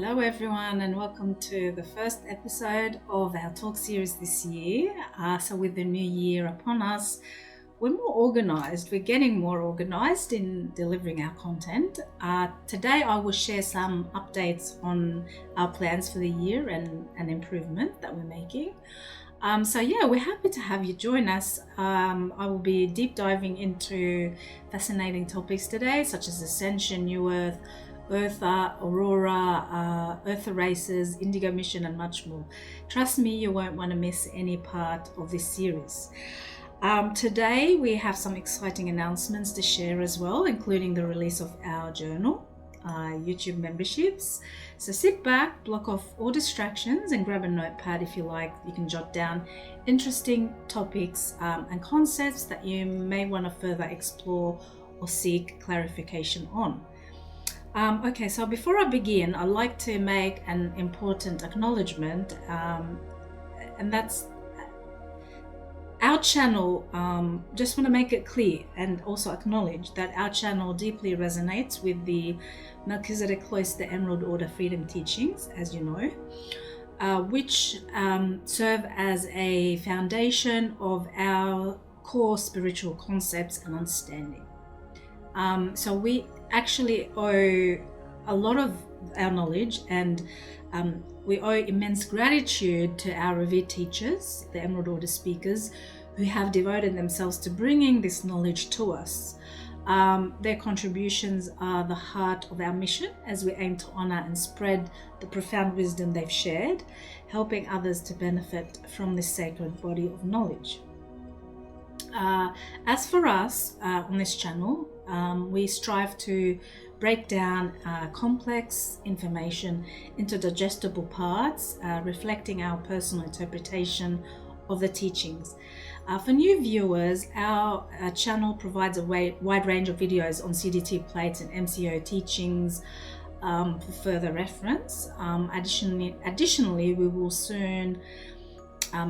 Hello everyone, and welcome to the first episode of our talk series this year. So with the new year upon us, we're more organized. We're getting more organized in delivering our content. Today I will share some updates on our plans for the year and improvement that we're making. We're happy to have you join us. I will be deep diving into fascinating topics today, such as Ascension, New Earth, Urtha, Aurora, Urtha races, Indigo mission, and much more. Trust me, you won't want to miss any part of this series. Today we have some exciting announcements to share as well, including the release of our journal, YouTube memberships. So sit back, block off all distractions, and grab a notepad if you like. You can jot down interesting topics and concepts that you may want to further explore or seek clarification on. So before I begin, I'd like to make an important acknowledgement, and that's our channel. Just want to make it clear and also acknowledge that our channel deeply resonates with the Melchizedek Cloister Emerald Order Freedom Teachings, as you know, which serve as a foundation of our core spiritual concepts and understanding. So we actually owe a lot of our knowledge, and we owe immense gratitude to our revered teachers, the Emerald Order speakers, who have devoted themselves to bringing this knowledge to us. Their contributions are the heart of our mission as we aim to honor and spread the profound wisdom they've shared, helping others to benefit from this sacred body of knowledge. As for us on this channel, we strive to break down complex information into digestible parts, reflecting our personal interpretation of the teachings. For new viewers, our channel provides a wide range of videos on CDT plates and MCEO teachings for further reference. Additionally, we will soon,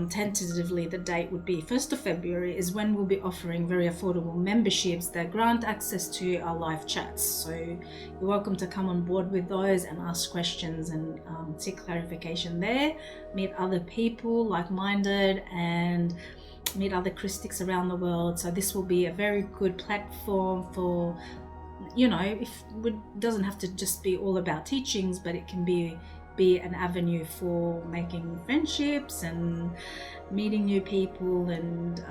tentatively the date would be 1st of February, is when we'll be offering very affordable memberships that grant access to our live chats. So you're welcome to come on board with those and ask questions and seek clarification there, meet other people like-minded, and meet other Christics around the world. So this will be a very good platform for, it doesn't have to just be all about teachings, but it can be an avenue for making friendships and meeting new people, and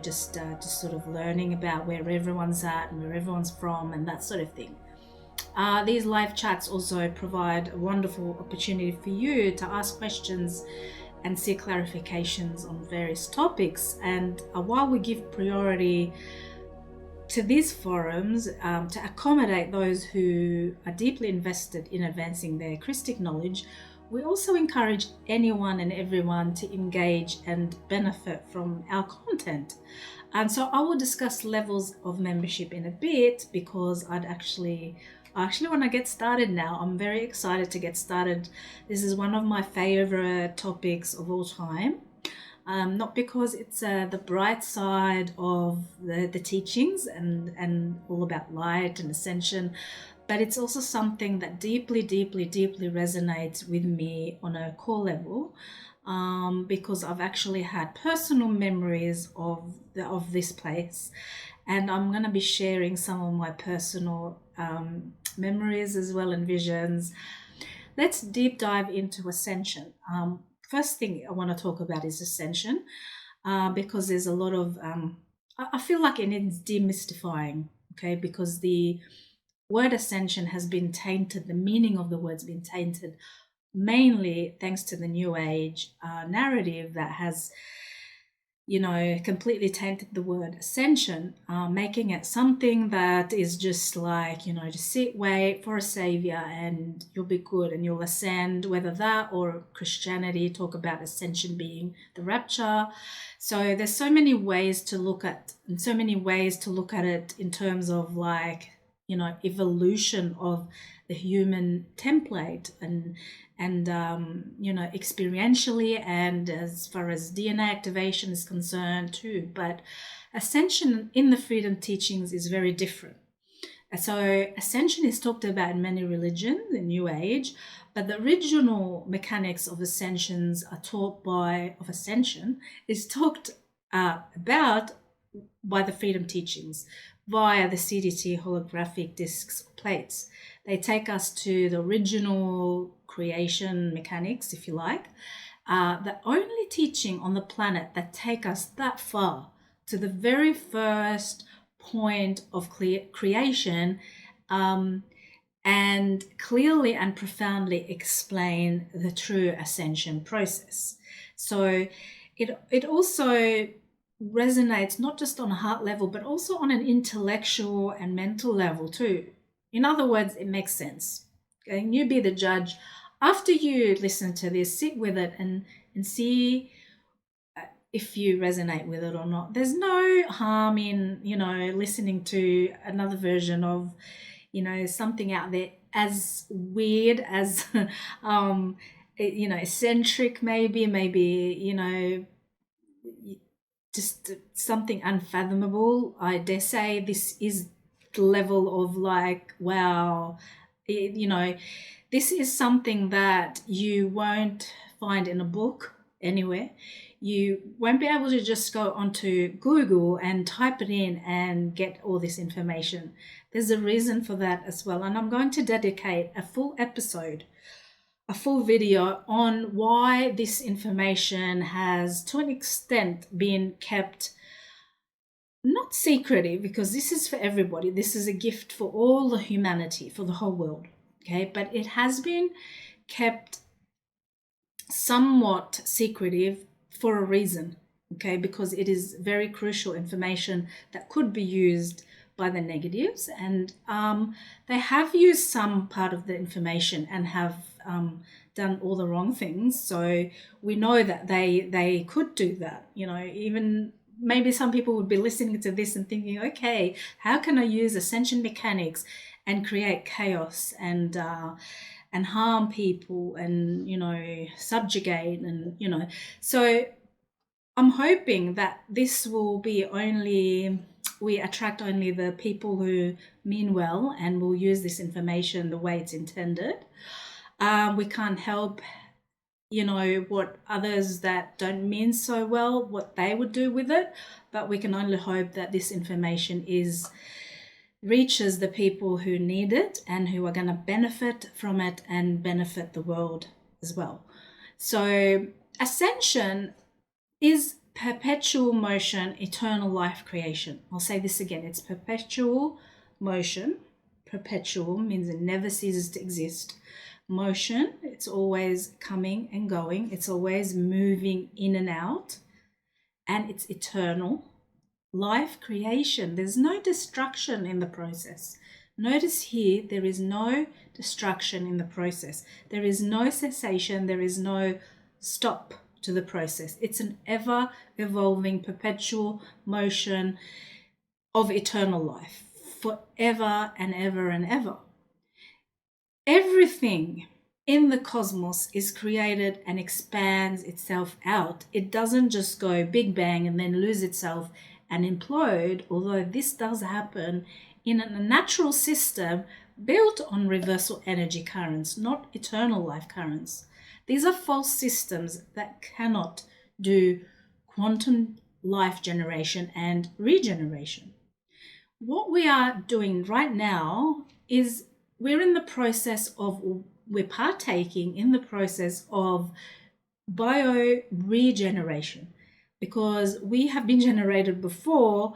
just sort of learning about where everyone's at and where everyone's from and that sort of thing. These live chats also provide a wonderful opportunity for you to ask questions and seek clarifications on various topics. And while we give priority to these forums to accommodate those who are deeply invested in advancing their Christic knowledge, we also encourage anyone and everyone to engage and benefit from our content. And so I will discuss levels of membership in a bit, because I actually want to get started now. I'm very excited to get started. This is one of my favorite topics of all time. Not because it's the bright side of the teachings and all about light and ascension, but it's also something that deeply resonates with me on a core level, because I've actually had personal memories of this place, and I'm going to be sharing some of my personal memories as well, and visions. Let's deep dive into Ascension. First thing I want to talk about is Ascension, because there's a lot of, I feel like it needs demystifying, okay? Because the word Ascension has been tainted, the meaning of the word's been tainted, mainly thanks to the New Age narrative that has, completely tainted the word Ascension, making it something that is just like, just sit, wait for a savior and you'll be good and you'll ascend, whether that or Christianity talk about ascension being the rapture. So there's so many ways to look at, and so many ways to look at it in terms of like, evolution of the human template and experientially, and as far as DNA activation is concerned too. But Ascension in the freedom teachings is very different. So ascension is talked about in many religions, the New Age, but the original mechanics of ascensions are taught of ascension is talked about by the freedom teachings via the CDT holographic discs or plates. They take us to the original creation mechanics, if you like. The only teaching on the planet that take us that far to the very first point of creation and clearly and profoundly explain the true ascension process. So it also resonates not just on a heart level, but also on an intellectual and mental level too. In other words, it makes sense. Okay? And you be the judge. After you listen to this, sit with it and see if you resonate with it or not. There's no harm in, listening to another version of, something out there as weird as, eccentric maybe, just something unfathomable. I dare say this is the level of like, wow, this is something that you won't find in a book anywhere. You won't be able to just go onto Google and type it in and get all this information. There's a reason for that as well. And I'm going to dedicate a full episode, a full video on why this information has, to an extent, been kept not secretive, because this is for everybody. This is a gift for all the humanity, for the whole world. Okay, but it has been kept somewhat secretive for a reason, okay, because it is very crucial information that could be used by the negatives, and they have used some part of the information and have done all the wrong things. So we know that they could do that, even maybe some people would be listening to this and thinking, okay, how can I use ascension mechanics and create chaos and harm people and, subjugate and, so I'm hoping that this will be we attract only the people who mean well and will use this information the way it's intended. We can't help, what others that don't mean so well, what they would do with it, but we can only hope that this information reaches the people who need it and who are going to benefit from it and benefit the world as well. So ascension is perpetual motion, eternal life creation. I'll say this again. It's perpetual motion. Perpetual means it never ceases to exist. Motion, it's always coming and going. It's always moving in and out. And it's eternal. Life creation. There's no destruction in the process. Notice here, there is no destruction in the process. There is no cessation. There is no stop to the process. It's an ever evolving perpetual motion of eternal life, forever and ever and ever. Everything in the cosmos is created and expands itself out. It doesn't just go big bang and then lose itself and implode, although this does happen in a natural system built on reversal energy currents, not eternal life currents. These are false systems that cannot do quantum life generation and regeneration. What we are doing right now is we're partaking in the process of bio-regeneration, because we have been generated before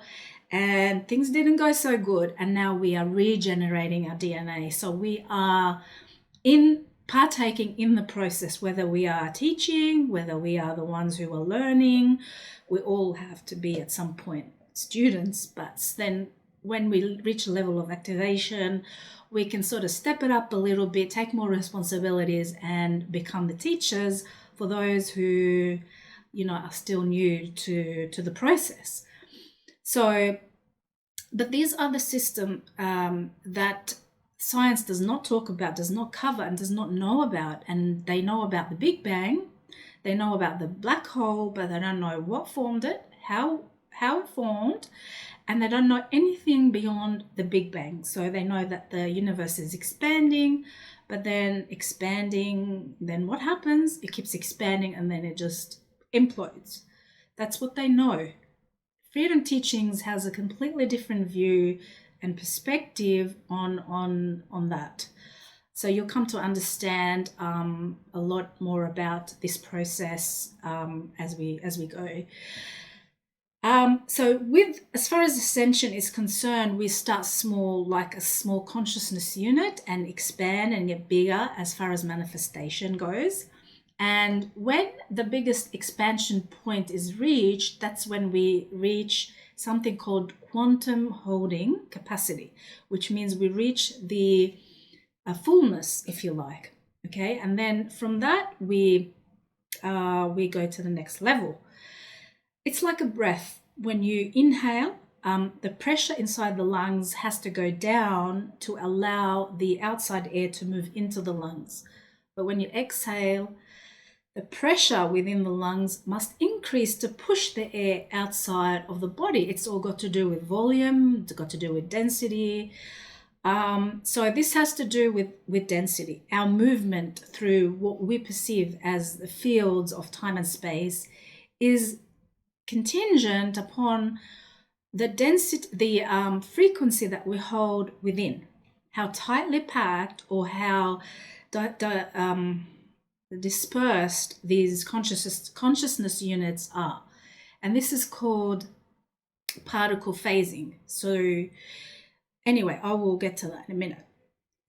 and things didn't go so good, and now we are regenerating our DNA. So we are partaking in the process, whether we are teaching, whether we are the ones who are learning. We all have to be at some point students, but then when we reach a level of activation, we can sort of step it up a little bit, take more responsibilities and become the teachers for those who, are still new to the process. So, but these are the systems that science does not talk about, does not cover, and does not know about. And they know about the Big Bang, they know about the black hole, but they don't know what formed it, how how it formed, and they don't know anything beyond the Big Bang. So they know that the universe is expanding, but then expanding, then what happens? It keeps expanding and then it just implodes. That's what they know. Freedom Teachings has a completely different view and perspective on that. So you'll come to understand a lot more about this process as we go. So as far as Ascension is concerned, we start small, like a small consciousness unit, and expand and get bigger as far as manifestation goes. And when the biggest expansion point is reached, that's when we reach something called quantum holding capacity, which means we reach the fullness, if you like. Okay, and then from that we go to the next level. It's like a breath. When you inhale, the pressure inside the lungs has to go down to allow the outside air to move into the lungs. But when you exhale, the pressure within the lungs must increase to push the air outside of the body. It's all got to do with volume, it's got to do with density. So this has to do with density. Our movement through what we perceive as the fields of time and space is contingent upon the density, the frequency that we hold within, how tightly packed or how dispersed these consciousness units are. And this is called particle phasing. So anyway, I will get to that in a minute.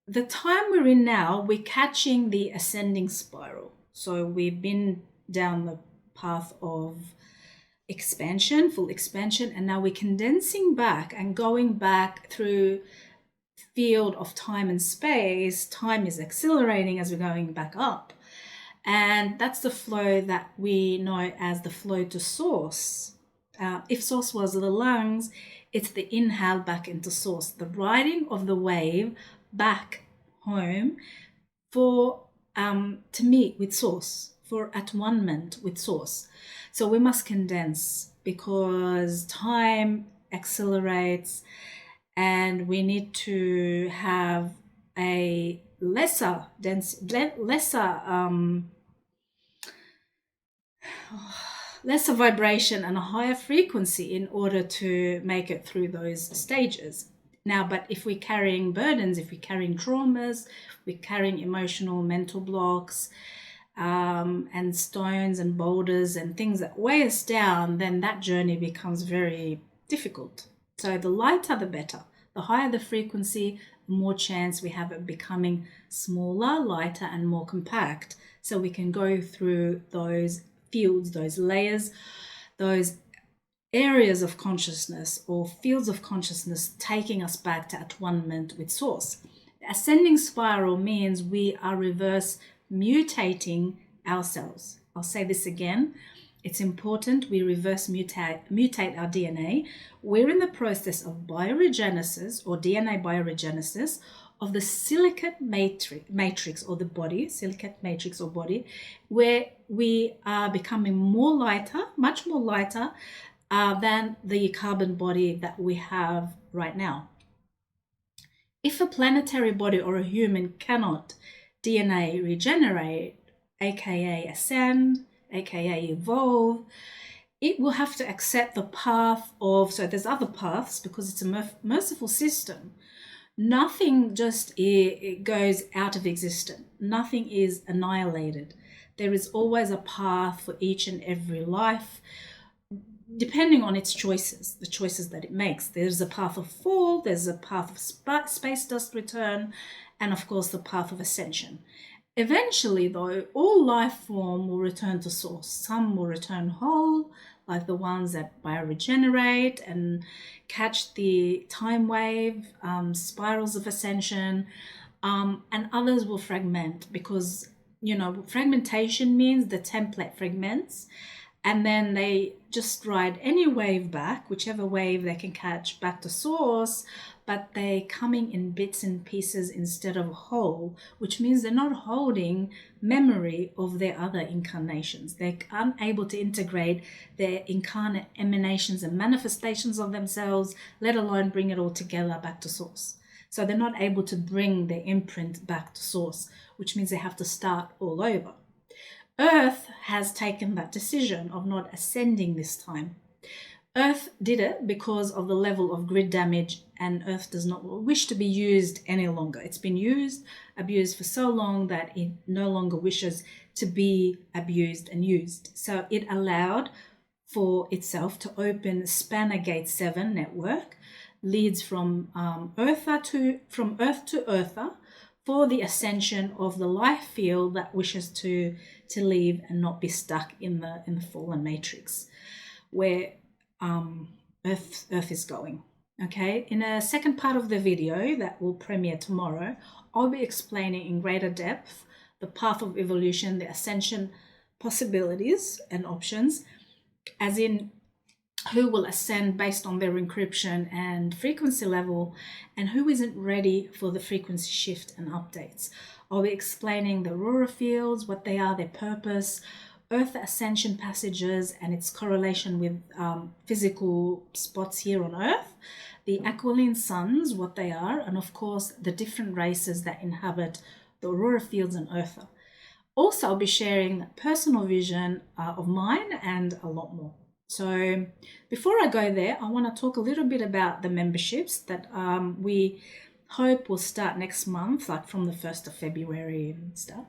The time we're in now, we're catching the ascending spiral. So we've been down the path of expansion, full expansion, and now we're condensing back and going back through field of time and space. Time is accelerating as we're going back up. And that's the flow that we know as the flow to source. If source was the lungs, it's the inhale back into source, the riding of the wave back home to meet with source, for at-one-ment with source. So we must condense because time accelerates and we need to have a lesser vibration and a higher frequency in order to make it through those stages. Now, but if we're carrying burdens, if we're carrying traumas, we're carrying emotional, mental blocks, and stones and boulders and things that weigh us down, then that journey becomes very difficult. So the lighter, the better. The higher the frequency, the more chance we have of becoming smaller, lighter, and more compact. So we can go through those fields, those layers, those areas of consciousness or fields of consciousness, taking us back to at-one-ment with source. The ascending spiral means we are reverse mutating ourselves. I'll say this again. It's important we reverse mutate our DNA. We're in the process of bio-regensis or DNA bio-regensis of the silicate matrix or the body, silicate matrix or body, where we are becoming more lighter, much more lighter than the carbon body that we have right now. If a planetary body or a human cannot DNA regenerate, aka ascend, aka evolve, it will have to accept the path of, so there's other paths because it's a merciful system. Nothing just it goes out of existence. Nothing is annihilated. There is always a path for each and every life, depending on its choices, the choices that it makes. There's a path of fall, there's a path of space dust return, and of course the path of ascension. Eventually though, all life form will return to source. Some will return whole, like the ones that bio-regenerate and catch the time wave, spirals of ascension, and others will fragment because, fragmentation means the template fragments and then they just ride any wave back, whichever wave they can catch, back to source, but they're coming in bits and pieces instead of whole, which means they're not holding memory of their other incarnations. They're unable to integrate their incarnate emanations and manifestations of themselves, let alone bring it all together back to source. So they're not able to bring their imprint back to source, which means they have to start all over. Earth has taken that decision of not ascending this time. Earth did it because of the level of grid damage, and Earth does not wish to be used any longer. It's been used, abused for so long that it no longer wishes to be abused and used. So it allowed for itself to open Spanner Gate 7 network, leads from Earth to Urtha, for the ascension of the life field that wishes to leave and not be stuck in the fallen matrix, where Earth is going. Okay, in a second part of the video that will premiere tomorrow, I'll be explaining in greater depth the path of evolution, the ascension possibilities and options, as in who will ascend based on their encryption and frequency level, and who isn't ready for the frequency shift and updates. I'll be explaining the Aurora fields, what they are, their purpose, Earth ascension passages and its correlation with physical spots here on Earth, the Aqualine suns, what they are, and of course the different races that inhabit the Aurora fields and Urtha. Also, I'll be sharing personal vision of mine and a lot more. So before I go there, I want to talk a little bit about the memberships that we hope will start next month, like from the 1st of February and stuff.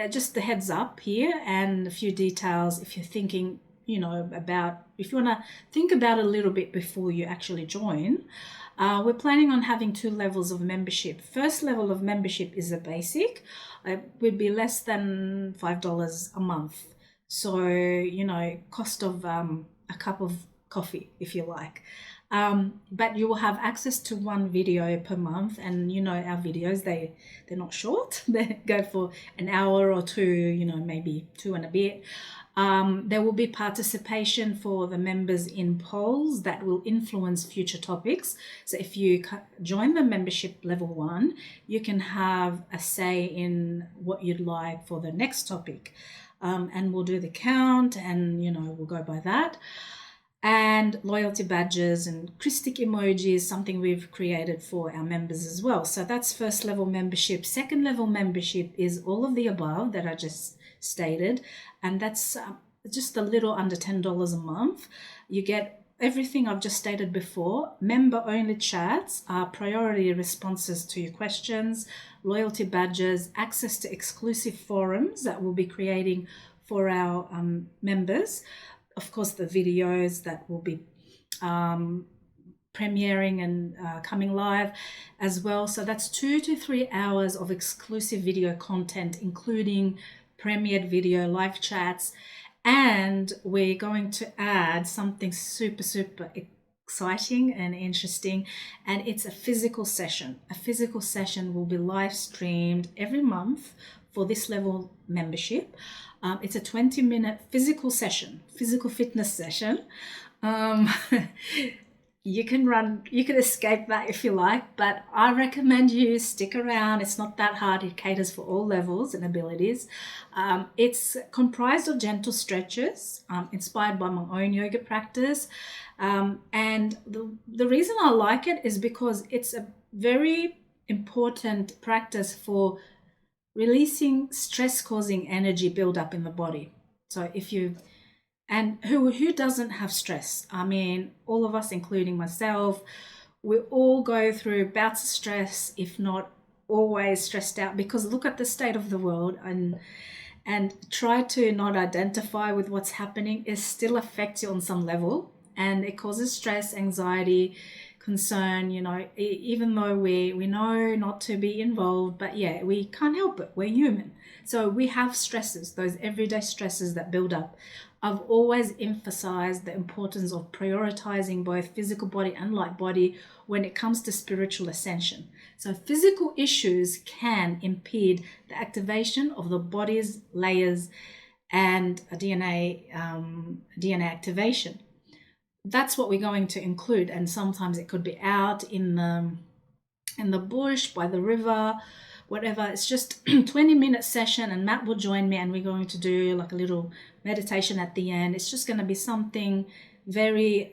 Just the heads up here and a few details if you're thinking, if you want to think about it a little bit before you actually join. We're planning on having 2 levels of membership. First level of membership is a basic. It would be less than $5 a month. So, cost of a cup of coffee, if you like. But you will have access to 1 video per month, and our videos, they're not short. They go for an hour or 2, maybe 2 and a bit. There will be participation for the members in polls that will influence future topics. So if you join the membership level 1, you can have a say in what you'd like for the next topic. And we'll do the count, and we'll go by that. And loyalty badges and Christic emojis, something we've created for our members as well. So that's first level membership. Second level membership is all of the above that I just stated, and that's just a little under $10 a month. You get everything I've just stated before, member only chats, priority responses to your questions, loyalty badges, access to exclusive forums that we'll be creating for our members. Of course, the videos that will be premiering and coming live as well. So that's 2 to 3 hours of exclusive video content, including premiered video, live chats, and we're going to add something super, super exciting and interesting, and it's a physical session. A physical session will be live streamed every month for this level membership. It's a 20-minute physical fitness session. You can escape that if you like, but I recommend you stick around. It's not that hard. It caters for all levels and abilities. It's comprised of gentle stretches, inspired by my own yoga practice. And the reason I like it is because it's a very important practice for releasing stress-causing energy build-up in the body. So who doesn't have stress? I mean, all of us, including myself, we all go through bouts of stress, if not always stressed out, because look at the state of the world and try to not identify with what's happening. It still affects you on some level, and it causes stress, anxiety, concern, even though we know not to be involved, but yeah, we can't help it. We're human. So we have stresses, those everyday stresses that build up. I've always emphasized the importance of prioritizing both physical body and light body when it comes to spiritual ascension. So physical issues can impede the activation of the body's layers and a DNA activation. That's what we're going to include, and sometimes it could be out in the bush, by the river, whatever. It's just 20-minute session, and Matt will join me, and we're going to do like a little meditation at the end. It's just going to be something very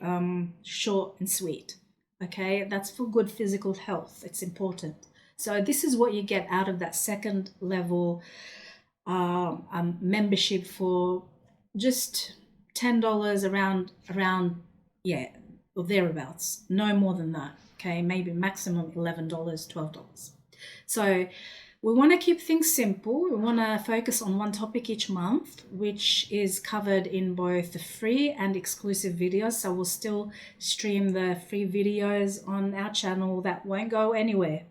short and sweet. Okay, that's for good physical health. It's important. So this is what you get out of that second level membership for just $10 around, yeah, or thereabouts. No more than that. Okay, maybe maximum $11, $12. So we want to keep things simple. We want to focus on one topic each month, which is covered in both the free and exclusive videos. So we'll still stream the free videos on our channel. That won't go anywhere.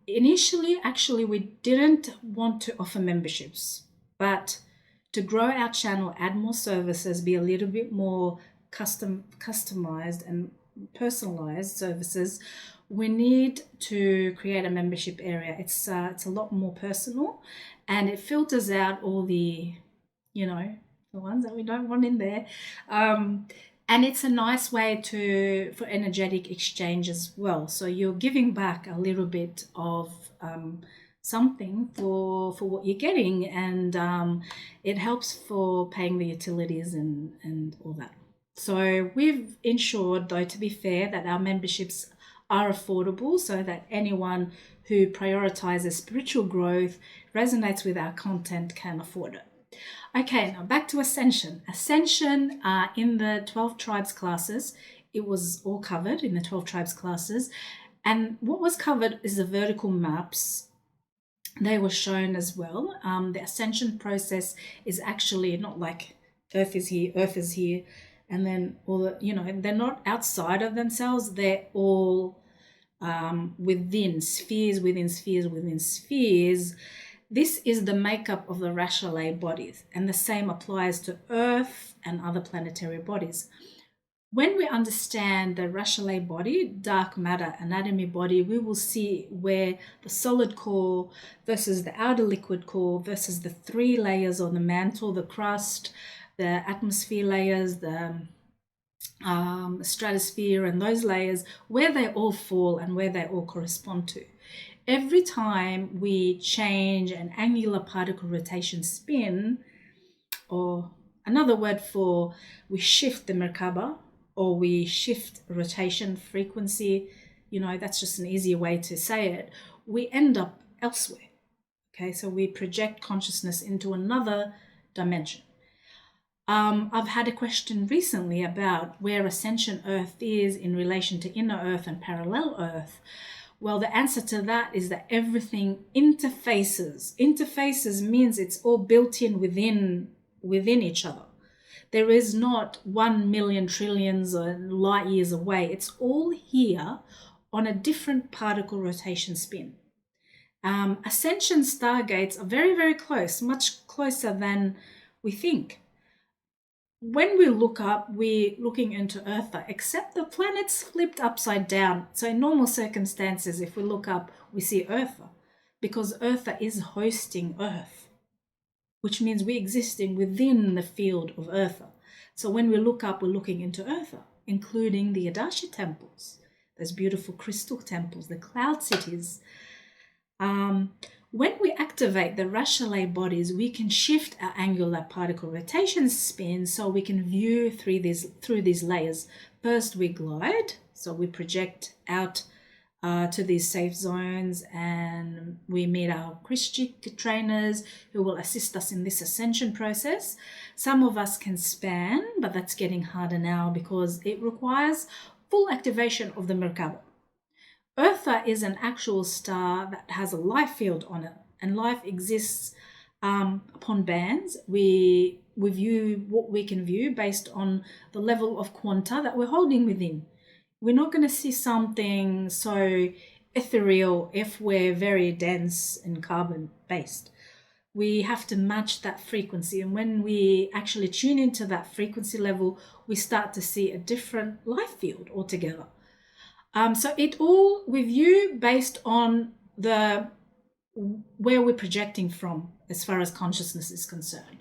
Initially, actually, we didn't want to offer memberships, but to grow our channel, add more services, be a little bit more customized and personalized services, we need to create a membership area. It's a lot more personal, and it filters out all the, the ones that we don't want in there. And it's a nice way for energetic exchange as well. So you're giving back a little bit of something for what you're getting, and it helps for paying the utilities and all that. So we've ensured, though, to be fair, that our memberships are affordable so that anyone who prioritizes spiritual growth, resonates with our content, can afford it. Okay, now back to Ascension. Ascension in the 12 tribes classes, it was all covered in the 12 tribes classes. And what was covered is the vertical maps. They were shown as well. The Ascension process is actually not like Earth is here, and then all the, they're not outside of themselves. They're all within spheres, within spheres, within spheres. This is the makeup of the Rashalay bodies, and the same applies to Earth and other planetary bodies. When we understand the Rashalay body, dark matter anatomy body, we will see where the solid core versus the outer liquid core versus the 3 layers on the mantle, the crust, the atmosphere layers, the stratosphere, and those layers, where they all fall and where they all correspond to. Every time we change an angular particle rotation spin, or another word for we shift the Merkaba, or we shift rotation frequency, that's just an easier way to say it, we end up elsewhere. Okay, so we project consciousness into another dimension. I've had a question recently about where Ascension Earth is in relation to inner Earth and parallel Earth. Well, the answer to that is that everything interfaces. Interfaces means it's all built in within each other. There is not 1 million trillions or light years away. It's all here on a different particle rotation spin. Ascension stargates are very, very close, much closer than we think. When we look up, we're looking into Urtha, except the planet's flipped upside down. So in normal circumstances, if we look up, we see Urtha, because Urtha is hosting Earth, which means we're existing within the field of Urtha. So when we look up, we're looking into Urtha, including the Adashi temples, those beautiful crystal temples, the cloud cities. When we activate the Rashalay bodies, we can shift our angular particle rotation spin so we can view through these layers. First, we glide, so we project out to these safe zones, and we meet our Christic trainers who will assist us in this ascension process. Some of us can span, but that's getting harder now because it requires full activation of the Merkaba. Urtha is an actual star that has a life field on it, and life exists upon bands. We view what we can view based on the level of quanta that we're holding within. We're not going to see something so ethereal if we're very dense and carbon based. We have to match that frequency, and when we actually tune into that frequency level, we start to see a different life field altogether. So it all we view based on where we're projecting from. as far as consciousness is concerned.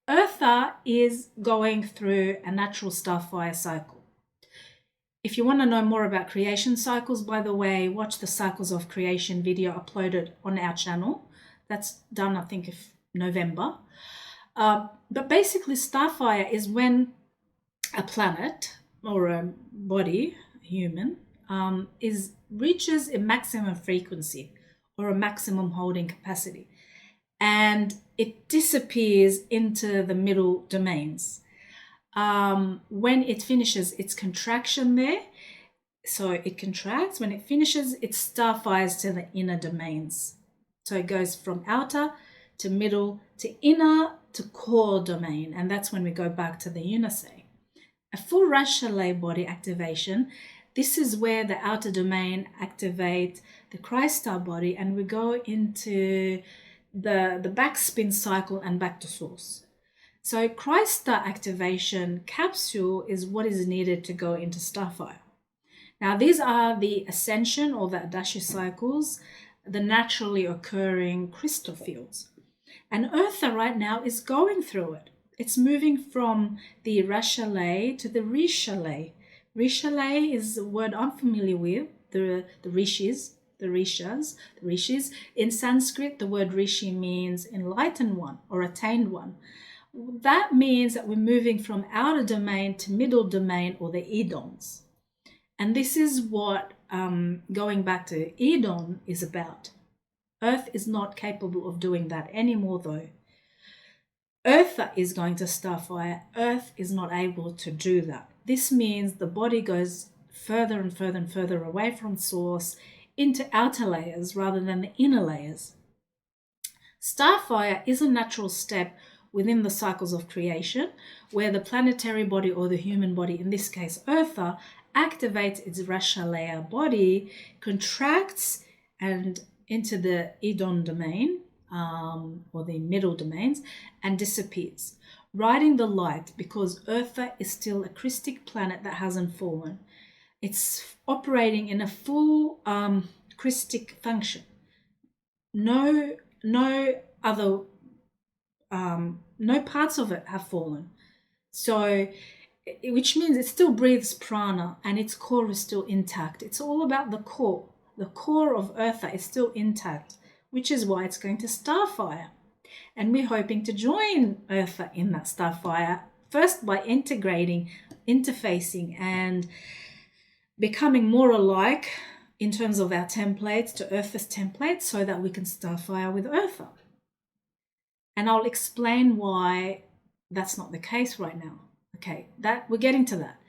Urtha is going through a natural starfire cycle. If you want to know more about creation cycles, by the way, watch the Cycles of Creation video uploaded on our channel. That's done, I think, November. But basically, starfire is when a planet or a body, human, reaches a maximum frequency or a maximum holding capacity, and it disappears into the middle domains. When it finishes its contraction there, so it contracts, when it finishes, it starfires to the inner domains. So it goes from outer to middle to inner to core domain, and that's when we go back to the Unisay. A full Rachalet body activation, this is where the outer domain activates the Christ-star body, and we go into the backspin cycle and back to source. So Christ-star activation capsule is what is needed to go into starfire. Now these are the ascension or the Adashi cycles, the naturally occurring crystal fields. And Urtha right now is going through it. It's moving from the Rachalet to the Richalet. Richalet is a word I'm familiar with, the rishis. In Sanskrit, the word rishi means enlightened one or attained one. That means that we're moving from outer domain to middle domain, or the Edons. And this is what going back to Edon is about. Earth is not capable of doing that anymore though. Urtha is going to starfire. Earth is not able to do that. This means the body goes further and further and further away from source into outer layers rather than the inner layers. Starfire is a natural step within the cycles of creation, where the planetary body or the human body, in this case Urtha, activates its Rachalet body, contracts and into the Edon domain, or the middle domains, and disappears, riding the light, because Urtha is still a Christic planet that hasn't fallen. It's operating in a full Christic function. No parts of it have fallen. So, which means it still breathes prana and its core is still intact. It's all about the core. The core of Urtha is still intact, which is why it's going to starfire. And we're hoping to join Urtha in that starfire, first by integrating, interfacing, and becoming more alike in terms of our templates to Urtha's templates, so that we can starfire with Urtha. And I'll explain why that's not the case right now. Okay, that we're getting to that.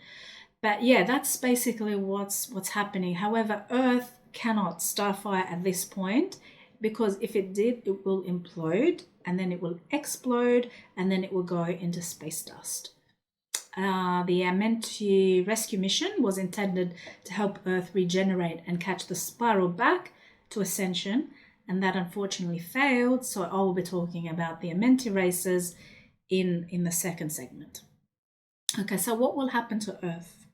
But yeah, that's basically what's happening. However, Earth cannot starfire at this point, because if it did, it will implode, and then it will explode, and then it will go into space dust. The Amenti rescue mission was intended to help Earth regenerate and catch the spiral back to Ascension, and that unfortunately failed. So I will be talking about the Amenti races in the second segment. Okay, so what will happen to Earth?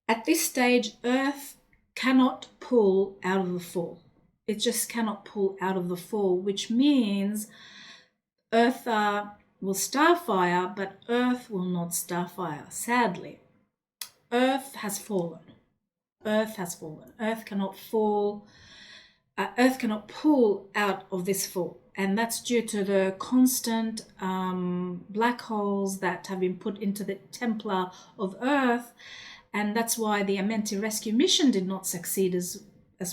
At this stage, Earth cannot pull out of the fall. It just cannot pull out of the fall, which means Earth will starfire, but Earth will not starfire, sadly. Earth has fallen. Earth has fallen. Earth cannot fall. Earth cannot pull out of this fall. And that's due to the constant black holes that have been put into the Templar of Earth. And that's why the Amenti rescue mission did not succeed as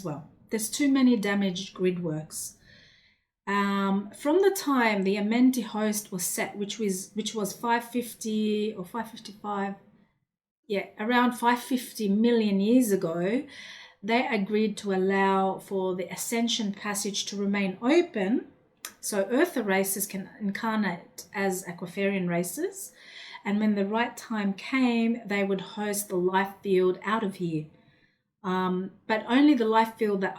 well. There's too many damaged grid works. From the time the Amenti host was set, which was 550 or 555, around 550 million years ago, they agreed to allow for the Ascension passage to remain open, so Urtha races can incarnate as Aquafarian races, and when the right time came, they would host the life field out of here. But only the life field that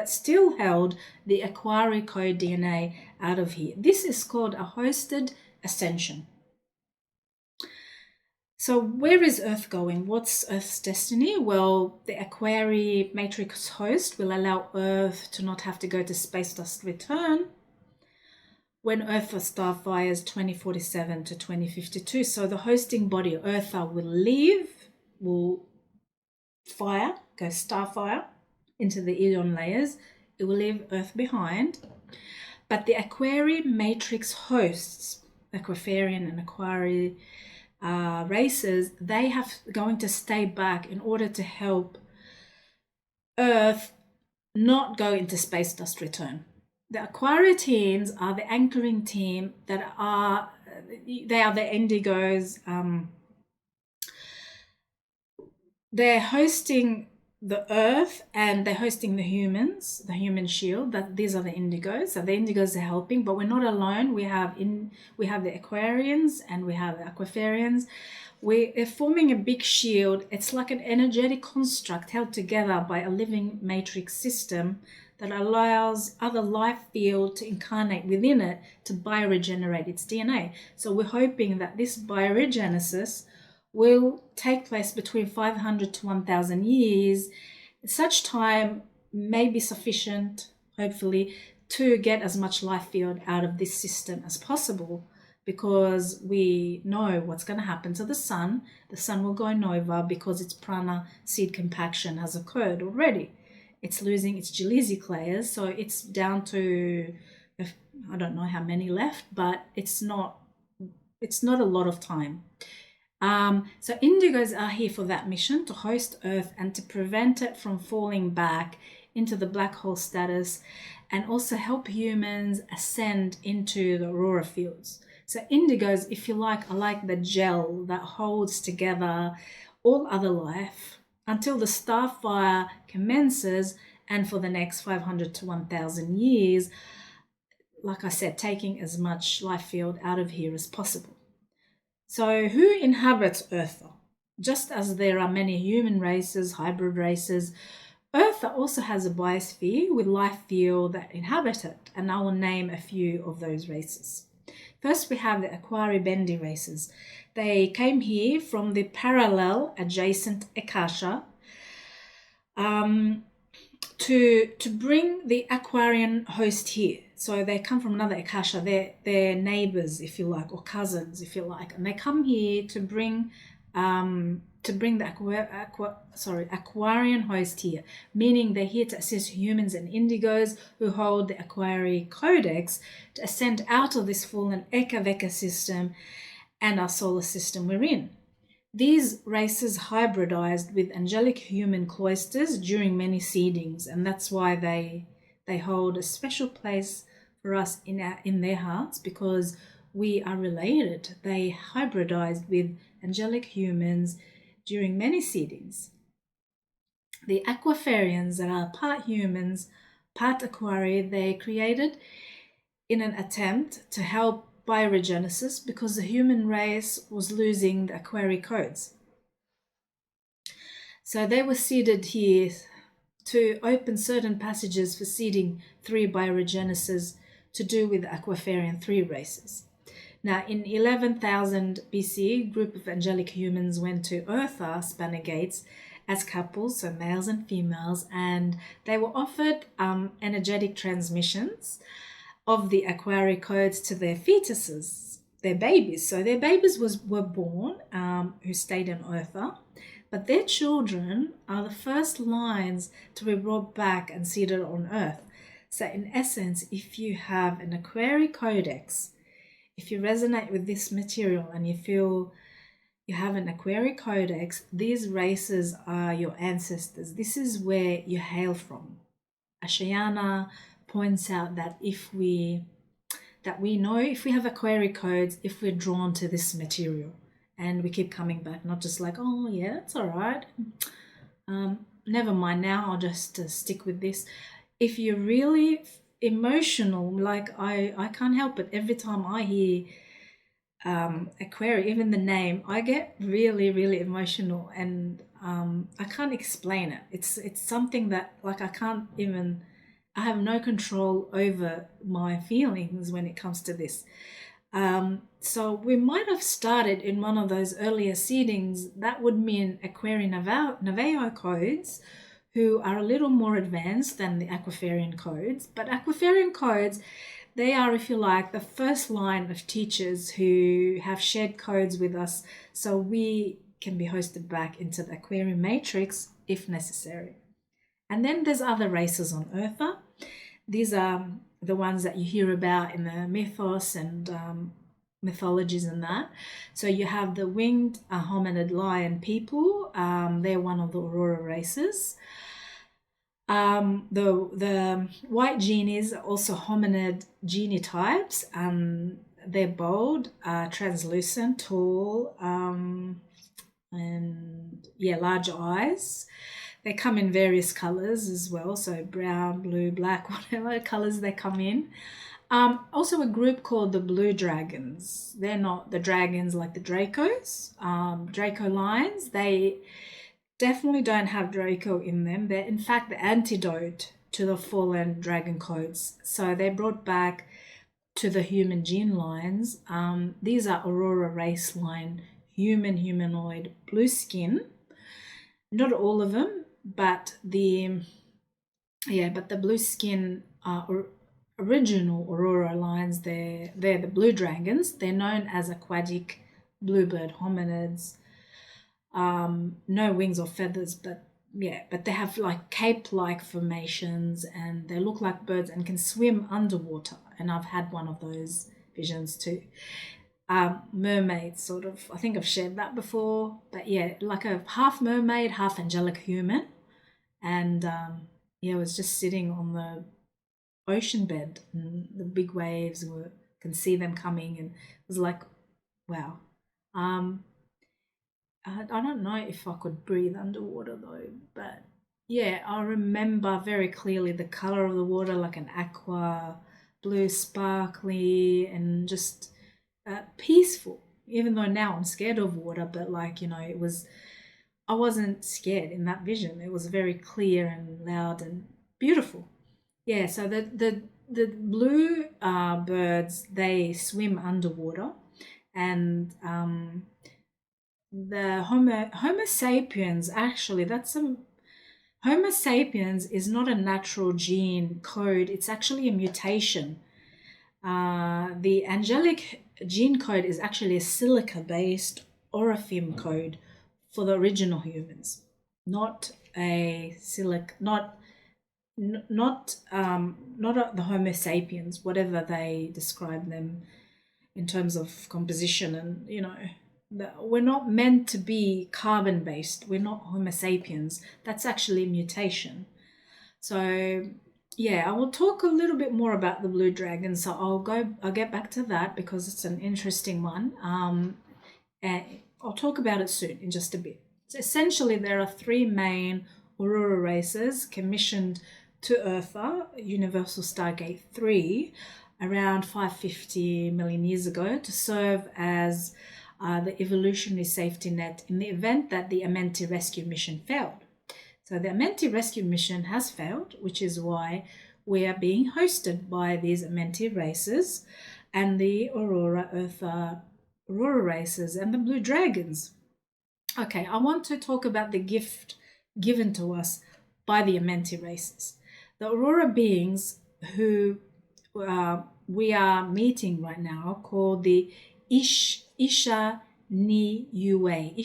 still held the Aquari code DNA out of here. This is called a hosted ascension. So where is Earth going? What's Earth's destiny? Well, the Aquarian matrix host will allow Earth to not have to go to space dust return when Urtha starfires 2047 to 2052. So the hosting body, Urtha, will go starfire into the Eon layers. It will leave Earth behind. But the Aquarian matrix hosts, Aquarian and Aquarian races, they have going to stay back in order to help Earth not go into space dust return. The Aquaria teams are the anchoring team they are the Indigos. They're hosting the Earth and they're hosting the humans, the human shield. These are the Indigos. So the Indigos are helping, but we're not alone. We have the Aquarians and we have the Aquafarians. We're forming a big shield. It's like an energetic construct held together by a living matrix system that allows other life field to incarnate within it to bioregenerate its DNA. So we're hoping that this bioregenesis will take place between 500 to 1,000 years. Such time may be sufficient, hopefully, to get as much life field out of this system as possible, because we know what's going to happen to the sun. The sun will go nova because its prana seed compaction has occurred already. It's losing its gelasic layers, so it's down to, I don't know how many left, but it's not a lot of time. So Indigos are here for that mission, to host Earth and to prevent it from falling back into the black hole status, and also help humans ascend into the Aurora fields. So Indigos, if you like, are like the gel that holds together all other life until the starfire commences, and for the next 500 to 1,000 years, like I said, taking as much life field out of here as possible. So who inhabits Urtha? Just as there are many human races, hybrid races, Urtha also has a biosphere with life field that inhabit it, and I will name a few of those races. First, we have the Aquaribendi races. They came here from the parallel adjacent Akasha to bring the Aquarian host here. So they come from another Akasha. They're neighbors, if you like, or cousins, if you like, and they come here to bring the Aquarian host here, meaning they're here to assist humans and Indigos who hold the Aquarian Codex to ascend out of this fallen Eka system and our solar system we're in. These races hybridized with angelic human cloisters during many seedings, and that's why they hold a special place for us in their hearts, because we are related. They hybridized with angelic humans during many seedings. The Aquafarians, that are part humans, part Aquaria, they created in an attempt to help Bio-regensis, because the human race was losing the Aquaria codes. So they were seeded here to open certain passages for seeding 3 Bio-regensis to do with the Aquafarian 3 races. Now, in 11,000 BC, a group of angelic humans went to Urtha, Spanner Gates, as couples, so males and females, and they were offered energetic transmissions of the Aquaria codes to their fetuses, their babies. So their babies were born who stayed in Urtha, but their children are the first lines to be brought back and seeded on Earth. So in essence, if you have an Aquaria codex, if you resonate with this material and you feel you have an Aquaria codex, these races are your ancestors. This is where you hail from. Ashayana points out that we know if we have Aquaria codes, if we're drawn to this material, and we keep coming back, not just like, oh yeah, that's all right, never mind, now I'll just stick with this. If you're really emotional, like I can't help it, every time I hear Aquaria, even the name, I get really, really emotional, and I can't explain it. It's something that, like, I have no control over my feelings when it comes to this. So we might have started in one of those earlier seedings. That would mean Aquarian Navajo codes, who are a little more advanced than the Aquiferian codes. But Aquiferian codes, they are, if you like, the first line of teachers who have shared codes with us, so we can be hosted back into the Aquarian matrix if necessary. And then there's other races on Urtha. These are the ones that you hear about in the mythos and mythologies and that. So you have the winged hominid lion people. They're one of the Aurora races. The white genies are also hominid genie types. They're bold, translucent, tall, and large eyes. They come in various colors as well, so brown, blue, black, whatever colors they come in. Also a group called the Blue Dragons. They're not the dragons like the Dracos. Draco lines, they definitely don't have Draco in them. They're in fact the antidote to the fallen dragon codes. So they're brought back to the human gene lines. These are Aurora race line, humanoid, blue skin. Not all of them, but the blue skin original Aurora lines, they're the blue dragons. They're known as aquatic bluebird hominids. No wings or feathers, but they have like cape-like formations, and they look like birds and can swim underwater. And I've had one of those visions too. Mermaid, sort of. I think I've shared that before, but like a half mermaid, half angelic human. And it was just sitting on the ocean bed, and the big waves can see them coming, and it was like, wow. I don't know if I could breathe underwater though, but I remember very clearly the color of the water, like an aqua blue, sparkly, and just peaceful. Even though now I'm scared of water, but I wasn't scared in that vision. It was very clear and loud and beautiful. So the blue birds, they swim underwater, and the Homo sapiens, actually, Homo sapiens is not a natural gene code. It's actually a mutation. The angelic gene code is actually a silica-based Orifim code for the original humans, not the Homo sapiens, whatever they describe them in terms of composition. And we're not meant to be carbon-based. We're not Homo sapiens. That's actually a mutation. So I will talk a little bit more about the blue dragon. So I'll get back to that because it's an interesting one. And I'll talk about it soon in just a bit. So essentially, there are three main Aurora races commissioned to Urtha, Universal Stargate 3, around 550 million years ago, to serve as the evolutionary safety net in the event that the Amenti rescue mission failed. So the Amenti rescue mission has failed, which is why we are being hosted by these Amenti races and the Aurora races and the Blue Dragons. Okay, I want to talk about the gift given to us by the Amenti races. The Aurora beings who we are meeting right now, called the Isha Niue,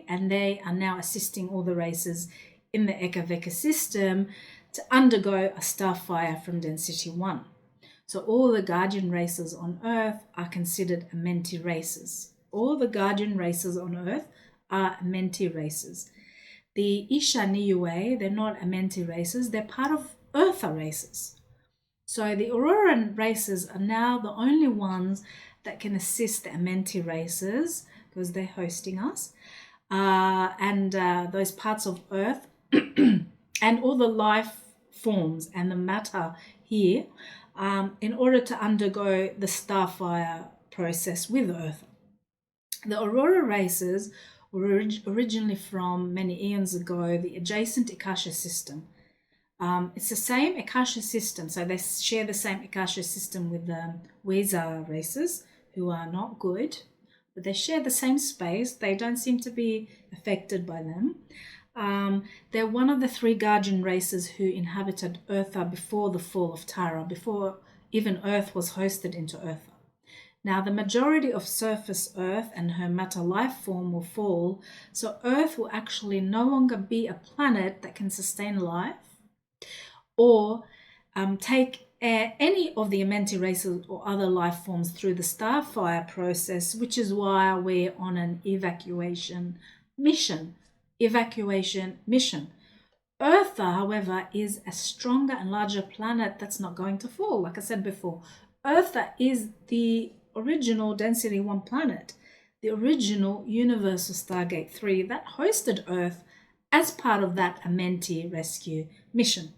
and they are now assisting all the races in the Eka-Veka system to undergo a starfire from density 1. So all the guardian races on Earth are considered Amenti races. All the guardian races on Earth are Amenti races. The Isha Niue, they're not Amenti races, they're part of Urtha races. So the Auroran races are now the only ones that can assist the Amenti races because they're hosting us, and those parts of Earth and all the life forms and the matter here in order to undergo the starfire process with Earth. The Aurora races were originally from many eons ago the adjacent Akasha system. It's the same Akasha system, so they share the same Akasha system with the Weza races, who are not good, but they share the same space. They don't seem to be affected by them. They're one of the 3 guardian races who inhabited Urtha before the fall of Tara, before even Earth was hosted into Urtha. Now, the majority of surface Earth and her matter life form will fall, so Earth will actually no longer be a planet that can sustain life or take any of the Amenti races or other life forms through the starfire process, which is why we're on an evacuation mission. Urtha, however, is a stronger and larger planet that's not going to fall. Like I said before, Urtha is the original Density 1 planet, the original Universal Stargate 3 that hosted Earth as part of that Amenti rescue mission.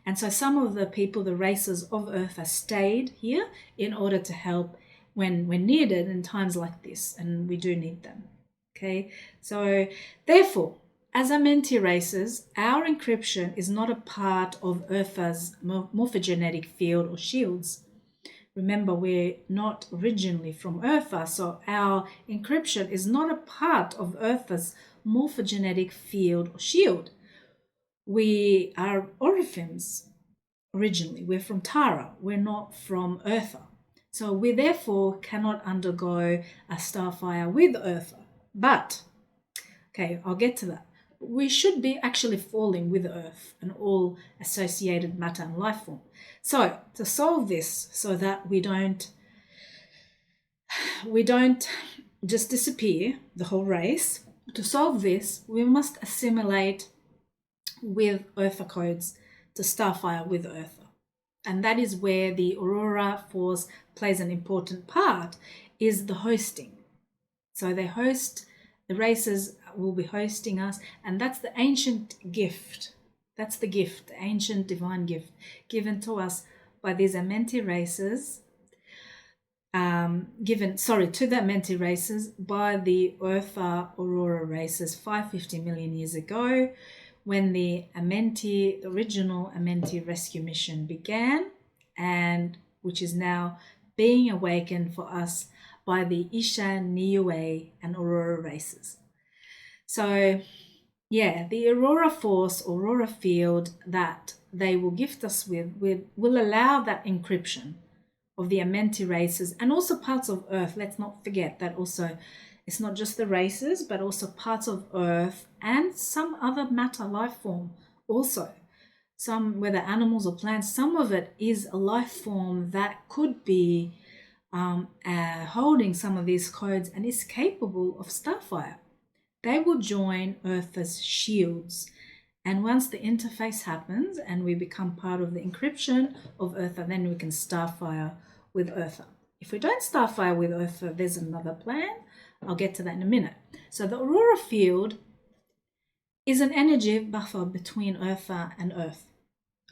And so some of the people, the races of Urtha, stayed here in order to help when needed in times like this, and we do need them. Okay, so therefore, as Amenti races, our encryption is not a part of Urtha's morphogenetic field or shields. Remember, we're not originally from Urtha, so our encryption is not a part of Urtha's morphogenetic field or shield. We are Oriphims originally. We're from Tara. We're not from Urtha. So we therefore cannot undergo a starfire with Urtha. But, okay, I'll get to that. We should be actually falling with Earth and all associated matter and life form. So to solve this, so that we don't just disappear, the whole race, to solve this, we must assimilate with Urtha codes to starfire with Urtha. And that is where the Aurora force plays an important part, is the hosting. So they host, the races will be hosting us, and that's the ancient gift. That's the gift, the ancient divine gift given to us by these Amenti races, to the Amenti races by the Urtha Aurora races 550 million years ago, when the Amenti, the original Amenti rescue mission began, and which is now being awakened for us by the Isha, Niue, and Aurora races. So, yeah, the Aurora force, Aurora field that they will gift us with will allow that encryption of the Amenti races and also parts of Earth. Let's not forget that also it's not just the races, but also parts of Earth and some other matter life form also. Some, whether animals or plants, some of it is a life form that could be holding some of these codes and is capable of starfire. They will join Urtha's shields. And once the interface happens and we become part of the encryption of Urtha, then we can starfire with Urtha. If we don't starfire with Urtha, there's another plan. I'll get to that in a minute. So the Aurora field is an energy buffer between Urtha and Earth.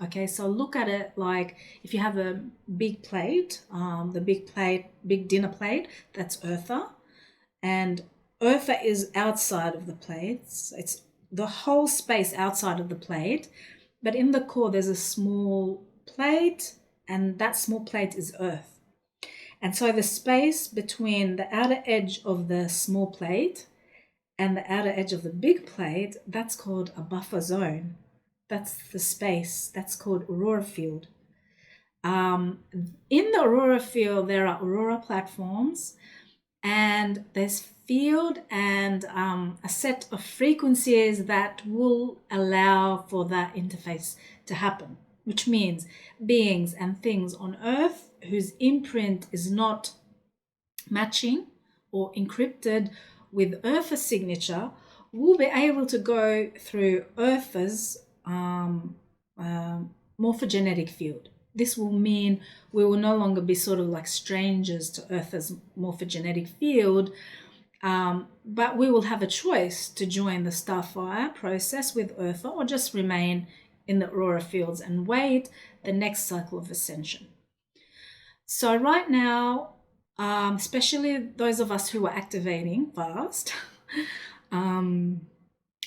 Okay, so look at it like if you have a big plate, big dinner plate, that's Urtha. And Urtha is outside of the plate. It's the whole space outside of the plate. But in the core, there's a small plate, and that small plate is Earth. And so the space between the outer edge of the small plate and the outer edge of the big plate, that's called a buffer zone. That's the space. That's called Aurora field. In the Aurora field, there are Aurora platforms, and there's field and a set of frequencies that will allow for that interface to happen, which means beings and things on Earth whose imprint is not matching or encrypted with Urtha's signature will be able to go through Urtha's morphogenetic field. This will mean we will no longer be sort of like strangers to Urtha's morphogenetic field, but we will have a choice to join the starfire process with Urtha or just remain in the Aurora fields and wait the next cycle of ascension. So right now, especially those of us who are activating fast,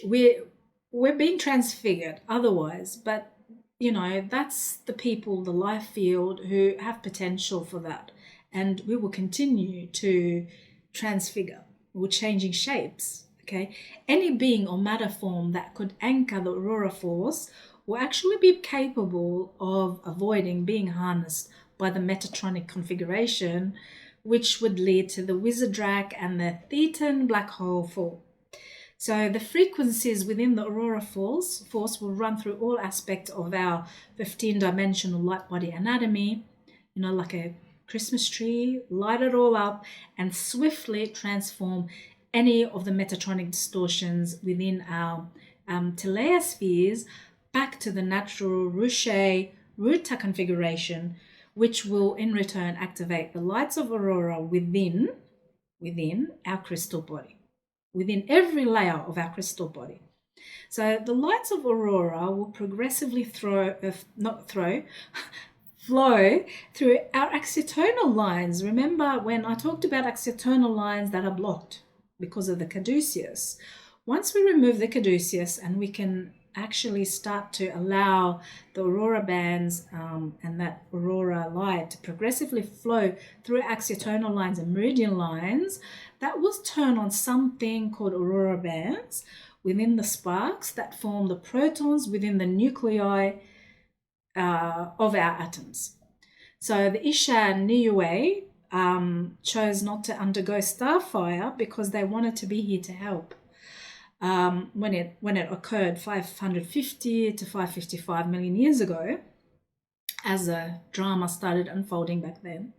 we're being transfigured otherwise, but that's the people, the life field, who have potential for that. And we will continue to transfigure. We're changing shapes, okay? Any being or matter form that could anchor the Aurora force will actually be capable of avoiding being harnessed by the Metatronic configuration, which would lead to the Wizardrak and the Thetan black hole fall. So the frequencies within the Aurora force will run through all aspects of our 15-dimensional light body anatomy, like a Christmas tree, light it all up and swiftly transform any of the Metatronic distortions within our teleospheres back to the natural Urtha configuration, which will in return activate the lights of Aurora within our crystal body, within every layer of our crystal body. So the lights of Aurora will progressively flow through our axiotonal lines. Remember when I talked about axiotonal lines that are blocked because of the caduceus? Once we remove the caduceus and we can actually start to allow the aurora bands and that aurora light to progressively flow through axiotonal lines and meridian lines, that will turn on something called aurora bands within the sparks that form the protons within the nuclei of our atoms. So the Isha and Niue chose not to undergo starfire because they wanted to be here to help. When it occurred 550 to 555 million years ago, as the drama started unfolding back then,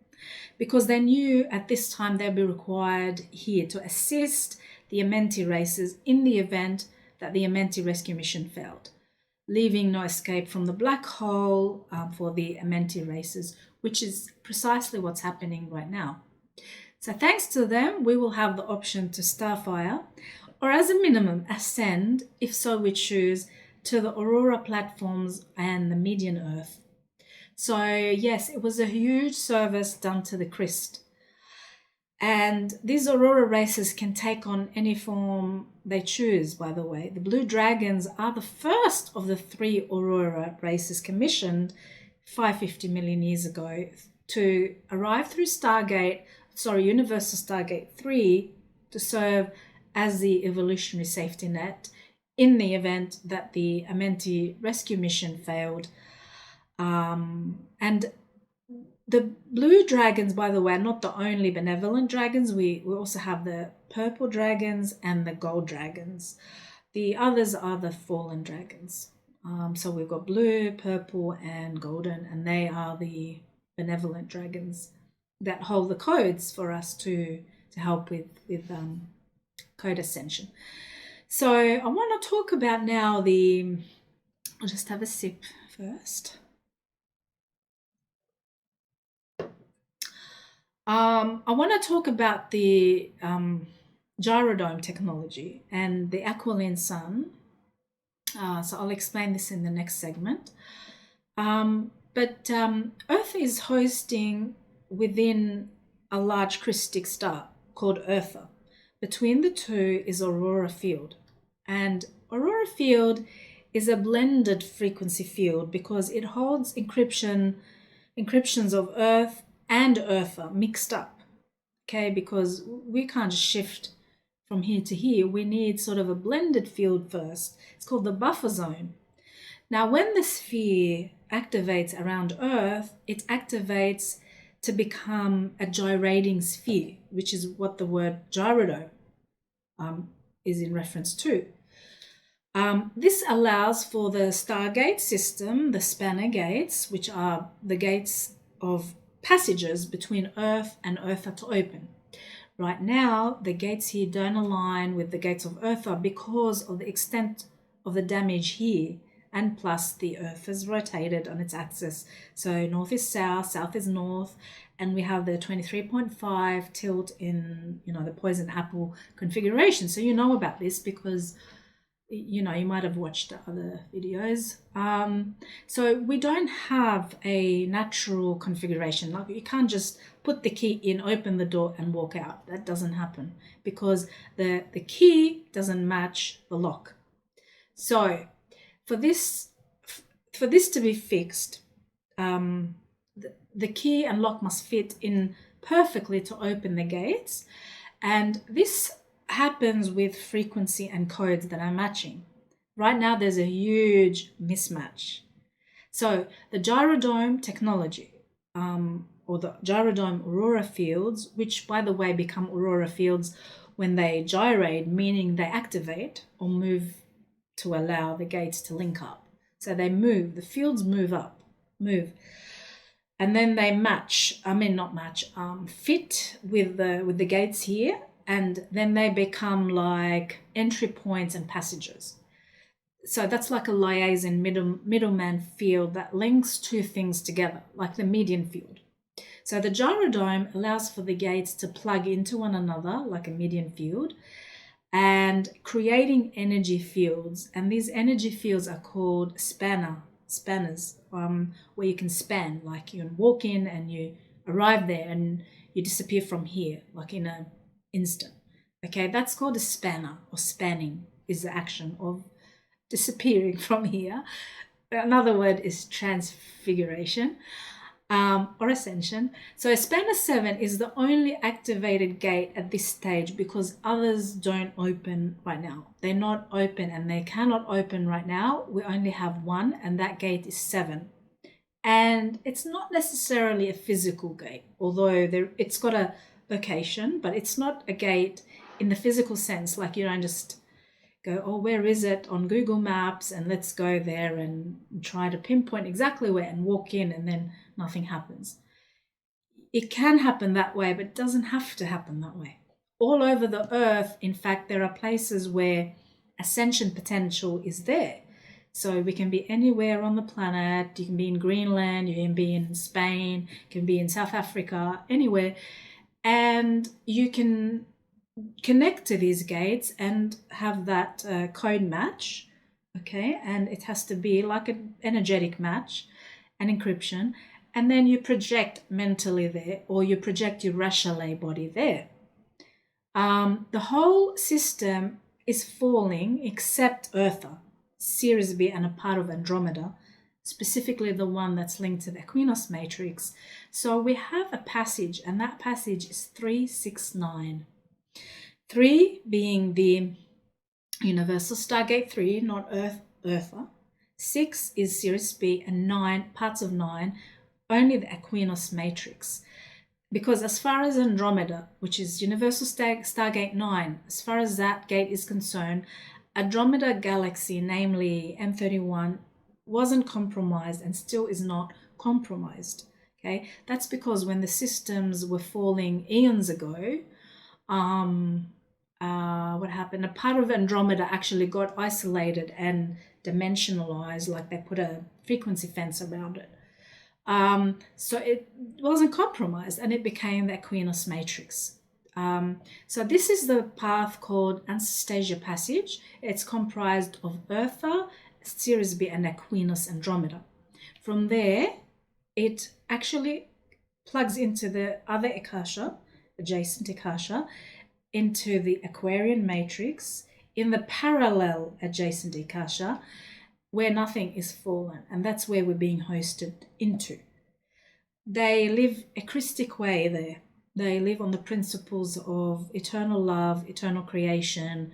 because they knew at this time they'd be required here to assist the Amenti races in the event that the Amenti rescue mission failed, leaving no escape from the black hole for the Amenti races, which is precisely what's happening right now. So thanks to them, we will have the option to starfire, or as a minimum ascend, if so we choose, to the Aurora platforms and the median Earth. So yes, it was a huge service done to the Christ. And these Aurora races can take on any form they choose, by the way. The Blue Dragons are the first of the 3 Aurora races commissioned 550 million years ago to arrive through Universal Stargate 3 to serve as the evolutionary safety net in the event that the Amenti rescue mission failed. And the blue dragons, by the way, are not the only benevolent dragons. We also have the purple dragons and the gold dragons. The others are the fallen dragons. So we've got blue, purple, and golden, and they are the benevolent dragons that hold the codes for us to help with code ascension. So I want to talk about now I'll just have a sip first. I want to talk about the Girodome technology and the Aqualene sun. So I'll explain this in the next segment. But Earth is hosting within a large crystic star called Urtha. Between the two is Aurora field. And Aurora field is a blended frequency field because it holds encryptions of Earth and Urtha mixed up, okay? Because we can't shift from here to here. We need sort of a blended field first. It's called the buffer zone. Now, when the sphere activates around Earth, it activates to become a gyrating sphere, which is what the word Girodome is in reference to. This allows for the Stargate system, the spanner gates, which are the gates of passages between Earth and Urtha to open. Right now, the gates here don't align with the gates of Urtha because of the extent of the damage here, and plus the Earth is rotated on its axis. So north is south, south is north, and we have the 23.5 tilt in, the poison apple configuration. So you know about this because you might have watched other videos. So we don't have a natural configuration. Like you can't just put the key in, open the door and walk out. That doesn't happen because the key doesn't match the lock. So for this for this to be fixed, the key and lock must fit in perfectly to open the gates, and this happens with frequency and codes that are matching. Right now there's a huge mismatch. So the Girodome technology, or the Girodome Aurora fields, which by the way become Aurora fields when they gyrate, meaning they activate or move to allow the gates to link up. So they move, the fields move, and then they fit with the gates here, and then they become like entry points and passages. So that's like a liaison middleman field that links two things together, like the median field. So the Girodome allows for the gates to plug into one another like a median field, and creating energy fields. And these energy fields are called spanners, where you can span, like you walk in and you arrive there and you disappear from here, like in an instant. Okay, that's called a spanner, or spanning is the action of disappearing from here. Another word is transfiguration, or ascension. So a spanner 7 is the only activated gate at this stage, because others don't open right now. They're not open, and they cannot open right now. We only have one, and that gate is 7. And it's not necessarily a physical gate, although it's got a location, but it's not a gate in the physical sense. Like you don't just go, oh, where is it on Google Maps, and let's go there and try to pinpoint exactly where and walk in, and then nothing happens. It can happen that way, but it doesn't have to happen that way. All over the earth, in fact, there are places where ascension potential is there. So we can be anywhere on the planet. You can be in Greenland, you can be in Spain, you can be in South Africa, anywhere, and you can connect to these gates and have that code match, okay? And it has to be like an energetic match, an encryption, and then you project mentally there, or you project your Rachalet body there. The whole system is falling except Urtha, Series B, and a part of Andromeda, specifically the one that's linked to the Equinox matrix. So we have a passage, and that passage is 369. 3 being the Universal Stargate 3, not Urtha. 6 is Series B, and 9, parts of 9, only the Equinox matrix. Because as far as Andromeda, which is Universal Stargate 9, as far as that gate is concerned, Andromeda Galaxy, namely M31, wasn't compromised and still is not compromised. Okay, that's because when the systems were falling eons ago, what happened? A part of Andromeda actually got isolated and dimensionalized, like they put a frequency fence around it. So it wasn't compromised, and it became the Equinox matrix. So this is the path called Anastasia Passage. It's comprised of Urtha, Series B, and Equinox Andromeda. From there, it actually plugs into the other Akasha, adjacent Akasha, into the Aquarian matrix, in the parallel adjacent Akasha, where nothing is fallen, and that's where we're being hosted into. They live a Christic way there. They live on the principles of eternal love, eternal creation,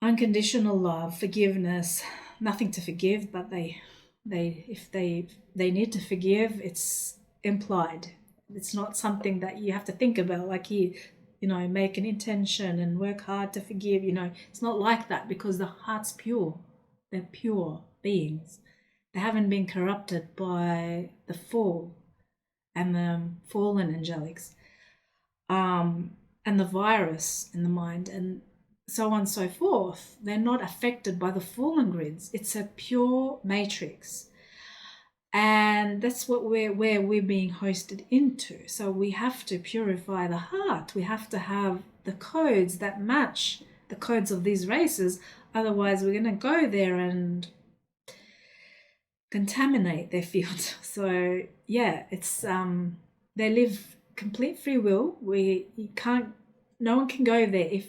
unconditional love, forgiveness. Nothing to forgive, but if they need to forgive, it's implied. It's not something that you have to think about, like make an intention and work hard to forgive. It's not like that, because the heart's pure. They're pure beings. They haven't been corrupted by the fall and the fallen angelics, and the virus in the mind, and so on and so forth. They're not affected by the fallen grids. It's a pure matrix, and that's where we're being hosted into. So we have to purify the heart. We have to have the codes that match the codes of these races. Otherwise, we're going to go there and contaminate their field. So yeah, it's they live complete free will. No one can go there if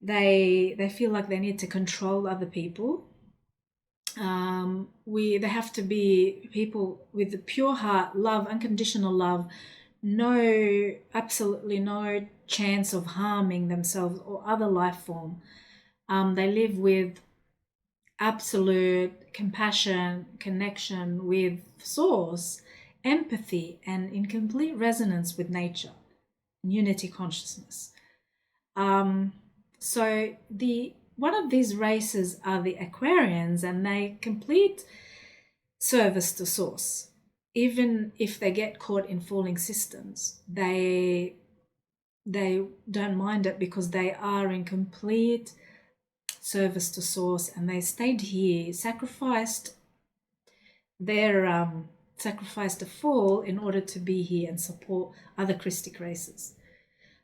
they feel like they need to control other people. They have to be people with a pure heart, love, unconditional love, absolutely no chance of harming themselves or other life form. They live with absolute compassion, connection with source, empathy, and in complete resonance with nature, unity consciousness. So one of these races are the Aquarians, and they complete service to source. Even if they get caught in falling systems, they don't mind it because they are in complete service to source, and they stayed here, sacrificed a fall in order to be here and support other Christic races.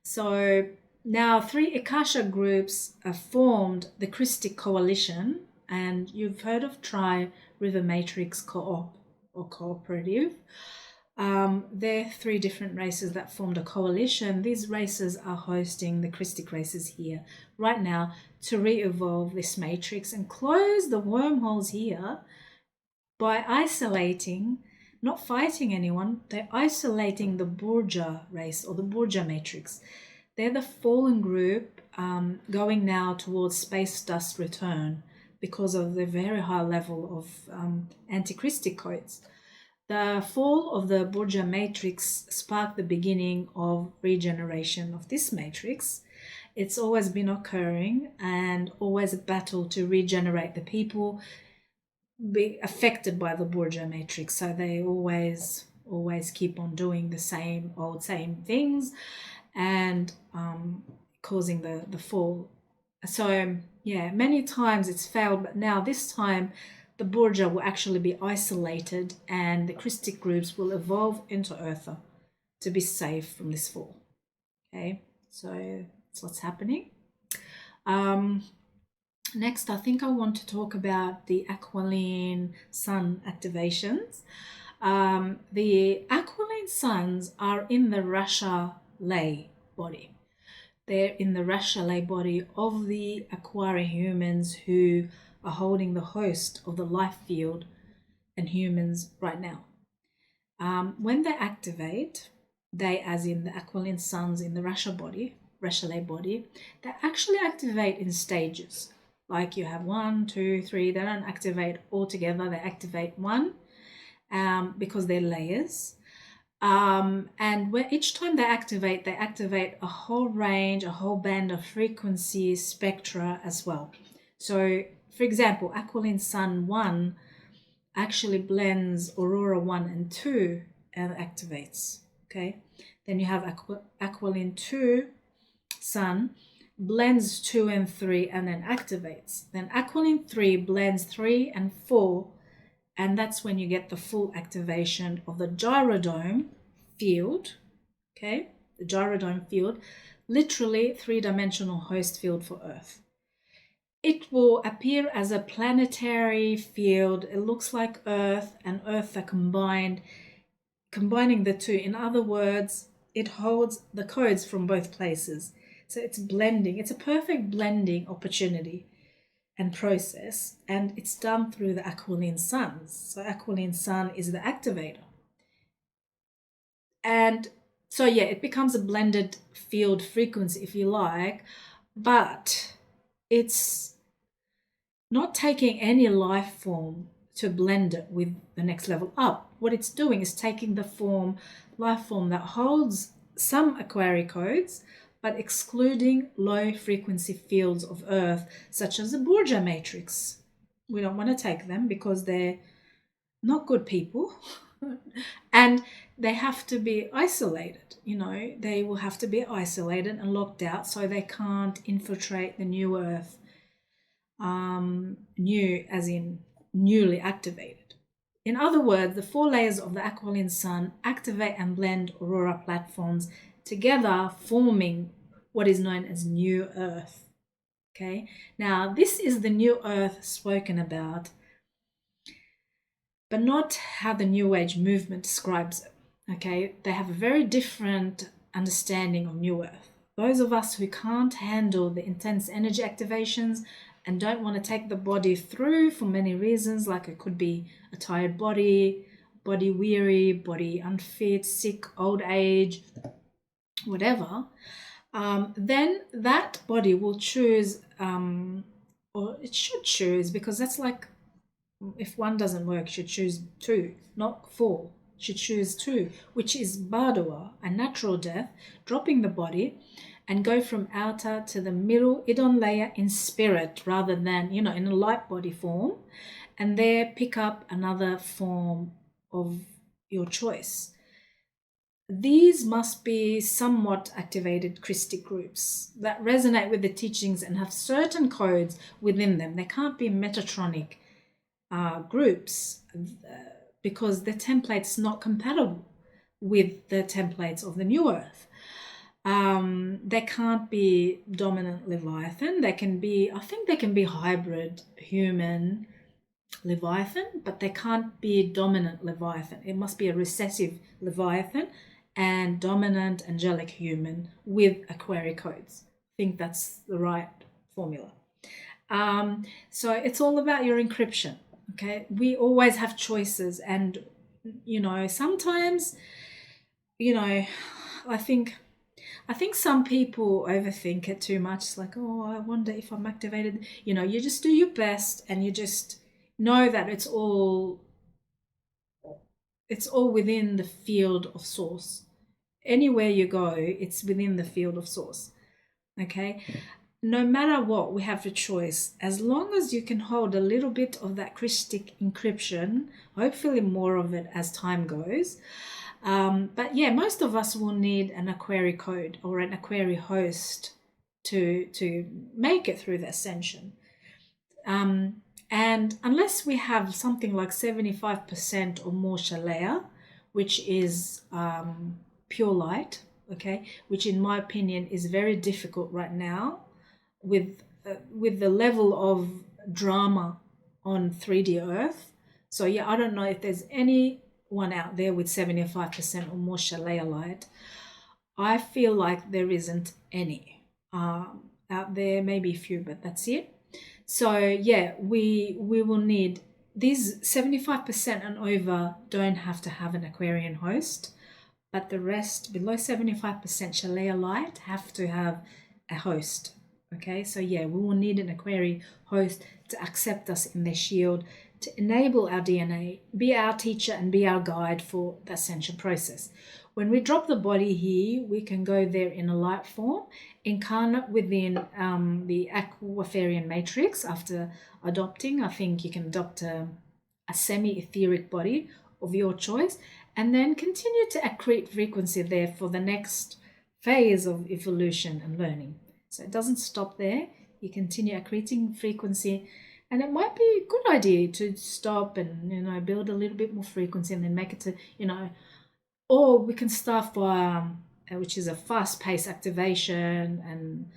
So now 3 Akasha groups have formed the Christic Coalition, and you've heard of Tri-River Matrix Co-op or Cooperative. They're 3 different races that formed a coalition. These races are hosting the Christic races here right now to re-evolve this matrix and close the wormholes here by isolating, not fighting anyone, they're isolating the Borgia race or the Borgia matrix. They're the fallen group going now towards space dust return because of the very high level of anti-Christic codes. The fall of the Borgia matrix sparked the beginning of regeneration of this matrix. It's always been occurring and always a battle to regenerate the people be affected by the Borgia matrix. So they always keep on doing the same things and causing the fall. So yeah, many times it's failed, but now this time the Borgia will actually be isolated and the Christic groups will evolve into Urtha to be safe from this fall. Okay, so that's what's happening. Next, I think I want to talk about the Aqualine sun activations. The Aqualine suns are in the Rasha-lay body. They're in the Rasha-lay body of the Aquari humans who are holding the host of the life field and humans right now. When they activate, they, as in the Aqualine suns in the Rasha-lay body, they actually activate in stages. Like you have 1, 2, 3, they don't activate all together, they activate one because they're layers. And where each time they activate a whole range, a whole band of frequencies, spectra as well. So, for example, Aqualine Sun 1 actually blends Aurora 1 and 2 and activates, okay? Then you have Aqualine 2 Sun blends 2 and 3 and then activates. Then Aqualine 3 blends 3 and 4, and that's when you get the full activation of the Girodome field, okay? The Girodome field, literally 3-dimensional host field for Earth. It will appear as a planetary field. It looks like Earth and Earth are combining the two. In other words, it holds the codes from both places. So it's blending. It's a perfect blending opportunity and process, and it's done through the Aqualine suns. So Aqualine sun is the activator. And so yeah, it becomes a blended field frequency, if you like, but it's not taking any life form to blend it with the next level up. What it's doing is taking the life form that holds some Aquari codes, but excluding low frequency fields of Earth, such as the Borgia matrix. We don't want to take them because they're not good people and they have to be isolated. They will have to be isolated and locked out so they can't infiltrate the new Earth, new as in newly activated. In other words, the 4 layers of the Aqualine sun activate and blend Aurora platforms together, forming what is known as New Earth. Okay, now this is the New Earth spoken about, but not how the New Age movement describes it. Okay, they have a very different understanding of New Earth. Those of us who can't handle the intense energy activations and don't want to take the body through for many reasons, like it could be a tired body, body weary, body unfit, sick, old age, whatever, then that body will choose, or it should choose, because that's like, if one doesn't work, should choose two, not four. Should choose two, which is Badua, a natural death, dropping the body and go from outer to the middle Idon layer in spirit, rather than, in a light body form, and there pick up another form of your choice. These must be somewhat activated Christic groups that resonate with the teachings and have certain codes within them. They can't be Metatronic groups, because the template's not compatible with the templates of the New Earth. They can't be dominant Leviathan. They can be, I think they can be hybrid human Leviathan, but they can't be dominant Leviathan. It must be a recessive Leviathan and dominant angelic human with Aquari codes. I think that's the right formula. So it's all about your encryption. Okay, we always have choices, and sometimes, I think some people overthink it too much. It's like, oh, I wonder if I'm activated. You just do your best, and you just know that it's all within the field of source. Anywhere you go, it's within the field of source. Okay. No matter what, we have a choice. As long as you can hold a little bit of that Christic encryption, hopefully more of it as time goes. But yeah, most of us will need an Aquari code or an Aquari host to make it through the ascension. And unless we have something like 75% or more Shalea, which is pure light, okay, which in my opinion is very difficult right now, with the level of drama on 3D Earth. So yeah, I don't know if there's anyone out there with 75% or more Shalea light. I feel like there isn't any out there, maybe a few, but that's it. So yeah, we will need these 75% and over. Don't have to have an Aquarian host, but the rest below 75% Shalea light have to have a host. Okay, so yeah, we will need an Aquari host to accept us in their shield, to enable our DNA, be our teacher and be our guide for the ascension process. When we drop the body here, we can go there in a light form, incarnate within the Aquafarian matrix after adopting. I think you can adopt a semi-etheric body of your choice, and then continue to accrete frequency there for the next phase of evolution and learning. So it doesn't stop there. You continue accreting frequency, and it might be a good idea to stop and build a little bit more frequency and then make it to or we can start by which is a fast-paced activation, and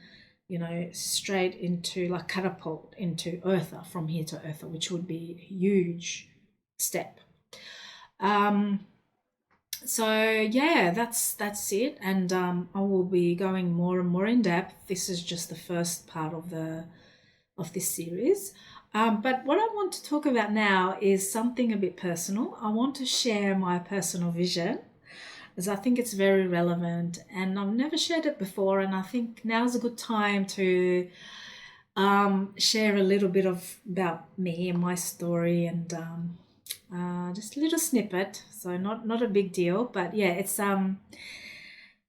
straight into like catapult into Urtha, from here to Urtha, which would be a huge step. So yeah, that's it, and I will be going more and more in depth. This is just the first part of this series, but what I want to talk about now is something a bit personal. I want to share my personal vision, as I think it's very relevant, and I've never shared it before, and I think now's a good time to share a little bit about me and my story, and just a little snippet, so not a big deal, but yeah, it's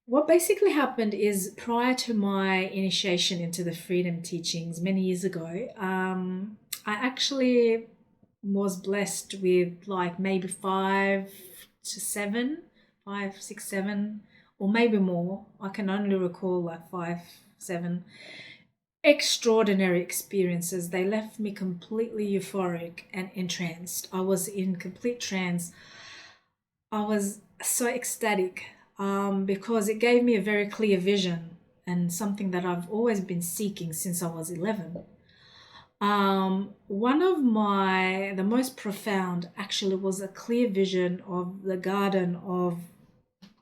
what basically happened is, prior to my initiation into the freedom teachings many years ago, I actually was blessed with like maybe 5, 6, 7, or maybe more. I can only recall like 5, 7 extraordinary experiences. They left me completely euphoric and entranced. I was in complete trance. I was so ecstatic because it gave me a very clear vision, and something that I've always been seeking since I was 11. One of the most profound actually was a clear vision of the Garden of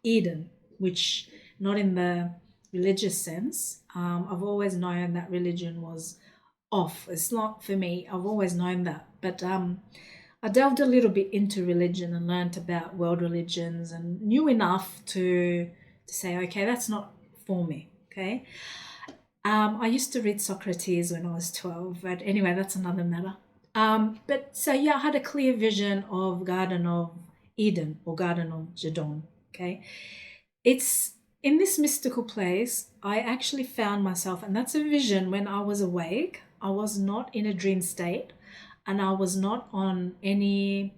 Eden, which not in the religious sense. I've always known that religion was off. It's not for me. I've always known that. But I delved a little bit into religion and learned about world religions and knew enough to say, okay, that's not for me. Okay. I used to read Socrates when I was 12, but anyway, that's another matter. But so yeah, I had a clear vision of Garden of Eden or Garden of Girodome. Okay. It's in this mystical place, I actually found myself, and that's a vision when I was awake. I was not in a dream state, and I was not on any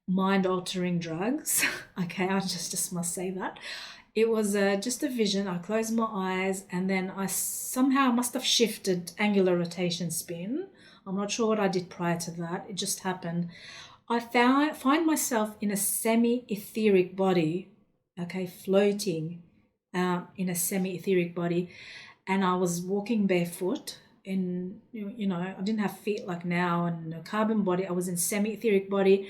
mind-altering drugs. Okay, I just must say that. It was just a vision. I closed my eyes, and then I somehow must have shifted angular rotation spin. I'm not sure what I did prior to that. It just happened. I find myself in a semi-etheric body, okay, floating in a semi-etheric body, and I was walking barefoot. In I didn't have feet like now and a carbon body. I was in semi-etheric body,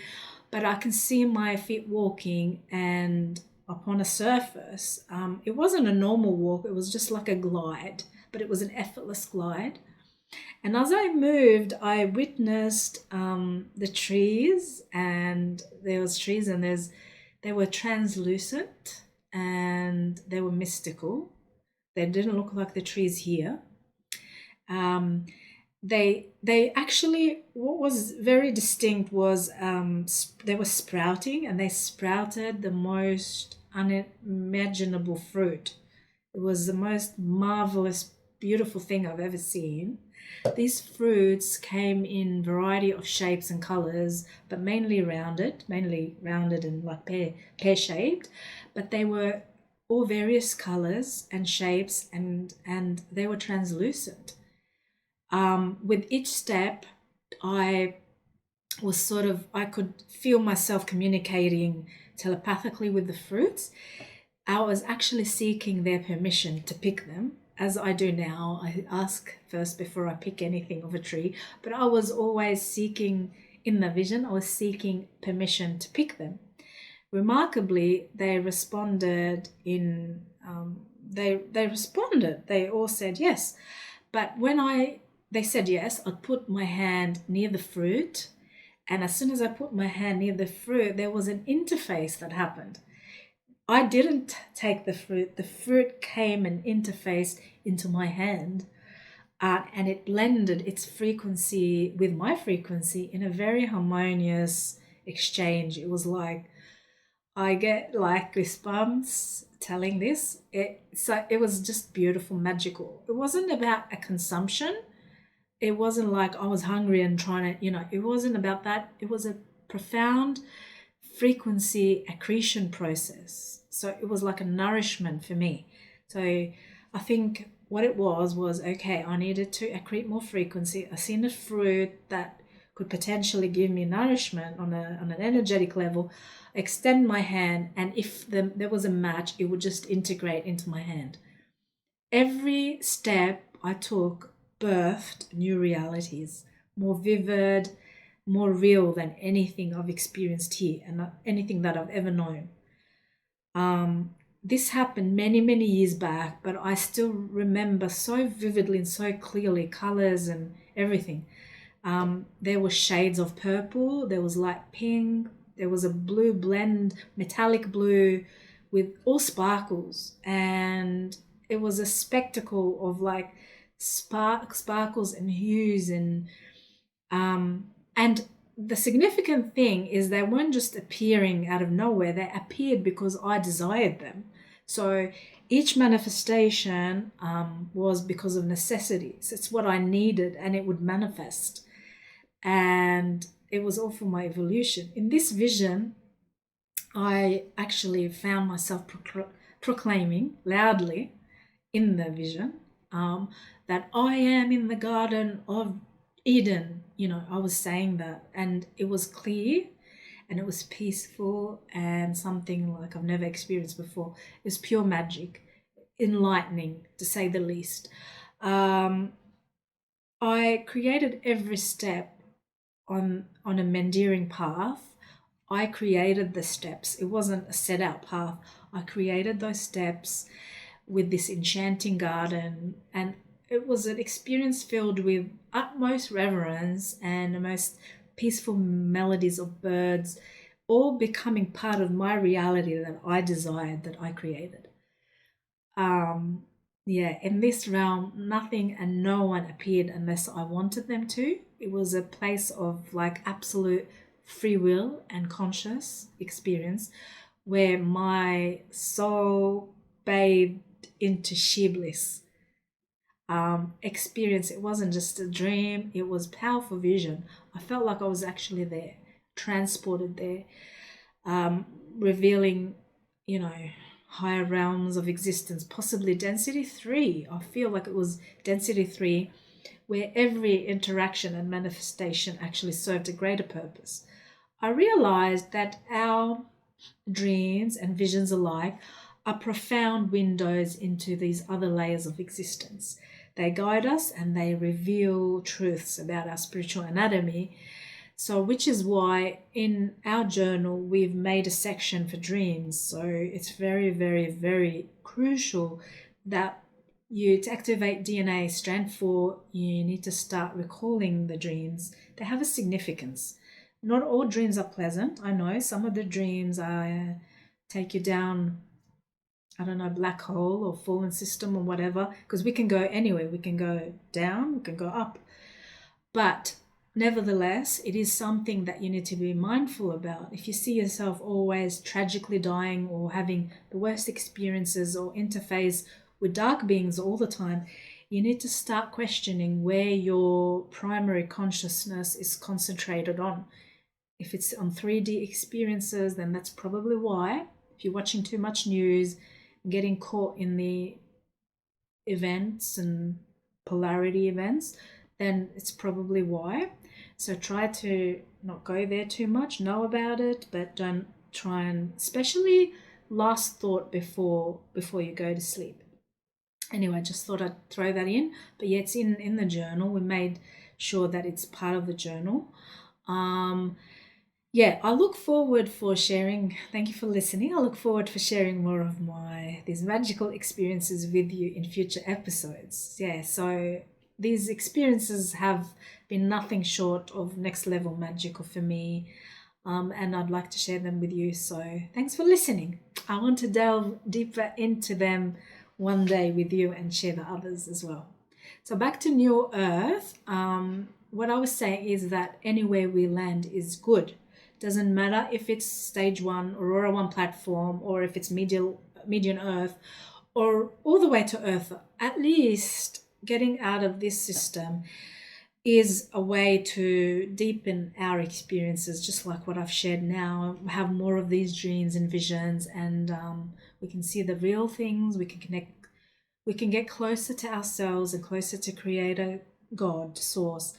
but I can see my feet walking and upon a surface. It wasn't a normal walk. It was just like a glide, but it was an effortless glide. And as I moved, I witnessed the trees, and there was trees, and they were translucent and they were mystical. They didn't look like the trees here. They actually, what was very distinct was they were sprouting, and they sprouted the most unimaginable fruit. It was the most marvelous, beautiful thing I've ever seen. These fruits came in variety of shapes and colors, but mainly rounded and like pear-shaped, but they were all various colors and shapes, and they were translucent. With each step, I could feel myself communicating telepathically with the fruits. I was actually seeking their permission to pick them, as I do now. I ask first before I pick anything of a tree, but I was always seeking, in the vision, I was seeking permission to pick them. Remarkably, they responded they all said yes. But when they said yes, I'd put my hand near the fruit, and as soon as I put my hand near the fruit, there was an interface that happened. I didn't take the fruit came and interfaced into my hand, and it blended its frequency with my frequency in a very harmonious exchange. It was like, I get like goosebumps telling this. It was just beautiful, magical. It wasn't about a consumption. It wasn't like I was hungry and trying to, it wasn't about that. It was a profound frequency accretion process. So it was like a nourishment for me. So I think what it was okay, I needed to accrete more frequency. I seen a fruit that could potentially give me nourishment on an energetic level, extend my hand, and if there was a match, it would just integrate into my hand. Every step I took birthed new realities, more vivid, more real than anything I've experienced here and anything that I've ever known. This happened many, many years back, but I still remember so vividly and so clearly colors and everything. There were shades of purple, there was light pink, there was a blue blend, metallic blue with all sparkles, and it was a spectacle of like sparkles and hues, and the significant thing is they weren't just appearing out of nowhere, they appeared because I desired them. So each manifestation was because of necessities. It's what I needed, and it would manifest. And it was all for my evolution. In this vision, I actually found myself proclaiming loudly in the vision that I am in the Garden of Eden. I was saying that, and it was clear, and it was peaceful, and something like I've never experienced before. It was pure magic, enlightening, to say the least. I created every step on a meandering path. I created the steps. It wasn't a set out path. I created those steps with this enchanting garden, and it was an experience filled with utmost reverence and the most peaceful melodies of birds, all becoming part of my reality that I desired, that I created. Yeah, in this realm, nothing and no one appeared unless I wanted them to. It was a place of like absolute free will and conscious experience where my soul bathed into sheer bliss. Experience. It wasn't just a dream, it was powerful vision. I felt like I was actually there, transported there, revealing, you know, higher realms of existence, possibly density 3. I feel like it was density 3, where every interaction and manifestation actually served a greater purpose. I realized that our dreams and visions alike are profound windows into these other layers of existence. They guide us and they reveal truths about our spiritual anatomy. So, which is why in our journal we've made a section for dreams. So it's very, very, very crucial that to activate DNA strand 4, you need to start recalling the dreams. They have a significance. Not all dreams are pleasant. I know some of the dreams take you down, I don't know, black hole or fallen system or whatever, because we can go anywhere. We can go down, we can go up. But nevertheless, it is something that you need to be mindful about. If you see yourself always tragically dying or having the worst experiences or interface with dark beings all the time, you need to start questioning where your primary consciousness is concentrated on. If it's on 3D experiences, then that's probably why. If you're watching too much news, getting caught in the events and polarity events, then it's probably why. So try to not go there too much, know about it, but don't try and, especially last thought before you go to sleep. Anyway, just thought I'd throw that in. But yeah, it's in the journal. We made sure that it's part of the journal. Yeah, I look forward for sharing. Thank you for listening. I look forward for sharing more of these magical experiences with you in future episodes. Yeah, so these experiences have been nothing short of next level magical for me, and I'd like to share them with you. So thanks for listening. I want to delve deeper into them one day with you and share the others as well. So back to New Earth. What I was saying is that anywhere we land is good. Doesn't matter if it's stage 1, Aurora 1 platform, or if it's median Earth, or all the way to Urtha. At least getting out of this system is a way to deepen our experiences, just like what I've shared now. We have more of these dreams and visions, and we can see the real things. We can connect. We can get closer to ourselves and closer to Creator, God, Source.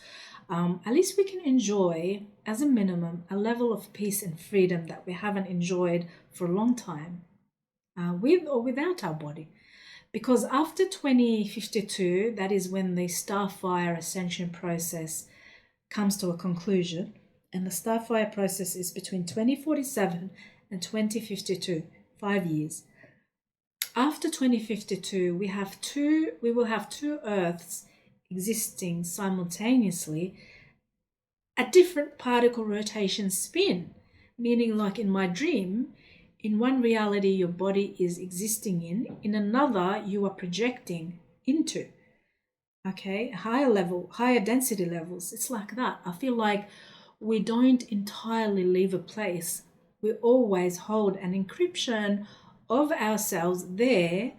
At least we can enjoy, as a minimum, a level of peace and freedom that we haven't enjoyed for a long time, with or without our body. Because after 2052, that is when the Starfire Ascension process comes to a conclusion, and the Starfire process is between 2047 and 2052, 5 years. After 2052, we will have two Earths existing simultaneously at different particle rotation spin, meaning like in my dream, in one reality your body is existing in another you are projecting into. Okay, higher density levels. It's like that. I feel like we don't entirely leave a place. We always hold an encryption of ourselves there,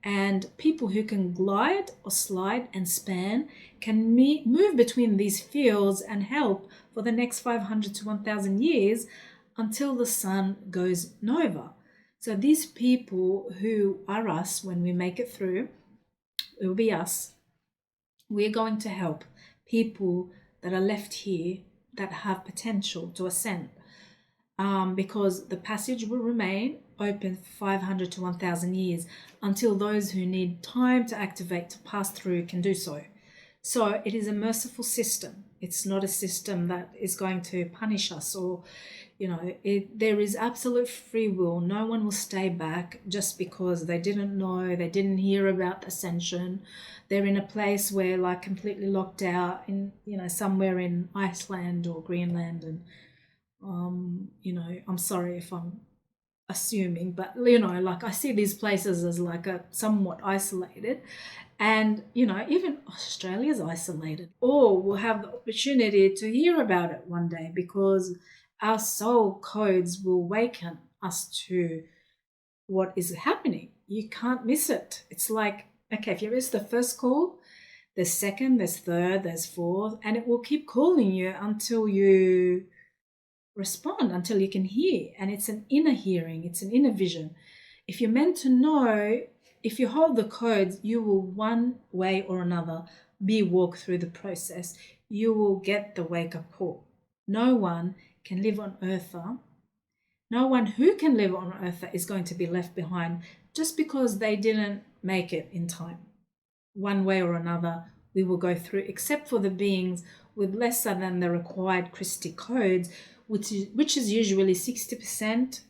and people who can glide or slide and span can move between these fields and help for the next 500 to 1,000 years until the sun goes nova. So these people who are us, when we make it through, it will be us. We're going to help people that are left here that have potential to ascend, because the passage will remain open for 500 to 1,000 years until those who need time to activate to pass through can do so. So it is a merciful system. It's not a system that is going to punish us or, there is absolute free will. No one will stay back just because they didn't know, they didn't hear about Ascension. They're in a place where like completely locked out in, somewhere in Iceland or Greenland. And, I'm sorry if I'm assuming, but, like I see these places as like a somewhat isolated. And, even Australia's isolated, or we'll have the opportunity to hear about it one day, because our soul codes will awaken us to what is happening. You can't miss it. It's like, okay, if you miss the first call, there's second, there's third, there's fourth, and it will keep calling you until you respond, until you can hear. And it's an inner hearing, it's an inner vision. If you're meant to know, if you hold the codes, you will one way or another be walked through the process. You will get the wake-up call. No one can live on Urtha. No one who can live on Urtha is going to be left behind just because they didn't make it in time. One way or another, we will go through, except for the beings with lesser than the required Christic codes, which is usually 60%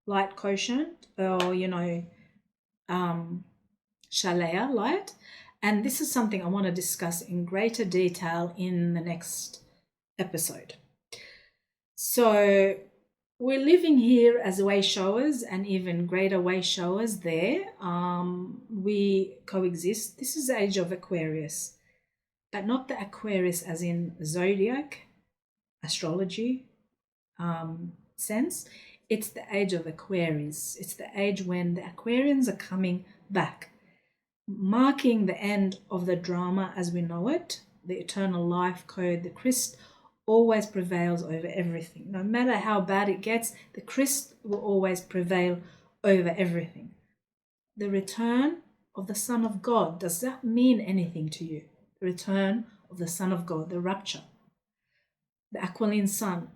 light quotient, or Shalaya light. And this is something I want to discuss in greater detail in the next episode. So we're living here as way showers and even greater way showers there. We coexist. This is the age of Aquarius, but not the Aquarius as in zodiac, astrology sense. It's the age of Aquarius. It's the age when the Aquarians are coming back, marking the end of the drama as we know it. The eternal life code, the Christ, always prevails over everything. No matter how bad it gets, the Christ will always prevail over everything. The return of the Son of God, does that mean anything to you? The return of the Son of God, the rapture. The Aqualine Son.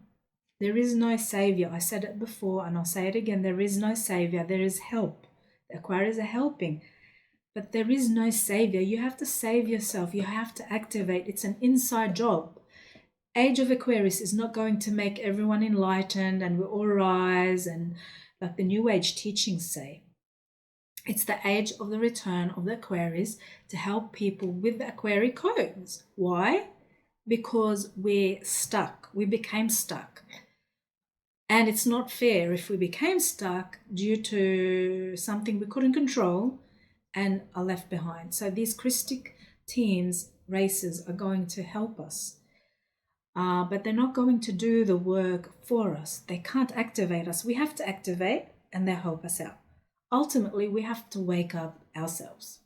There is no savior. I said it before and I'll say it again. There is no savior. There is help. The Aquarians are helping. But there is no savior. You have to save yourself. You have to activate. It's an inside job. Age of Aquarius is not going to make everyone enlightened and we all rise and like the New Age teachings say. It's the age of the return of the Aquarius to help people with the Aquarian codes. Why? Because we're stuck. We became stuck. And it's not fair if we became stuck due to something we couldn't control and are left behind. So these Christic teams, races, are going to help us. But they're not going to do the work for us. They can't activate us. We have to activate and they'll help us out. Ultimately, we have to wake up ourselves.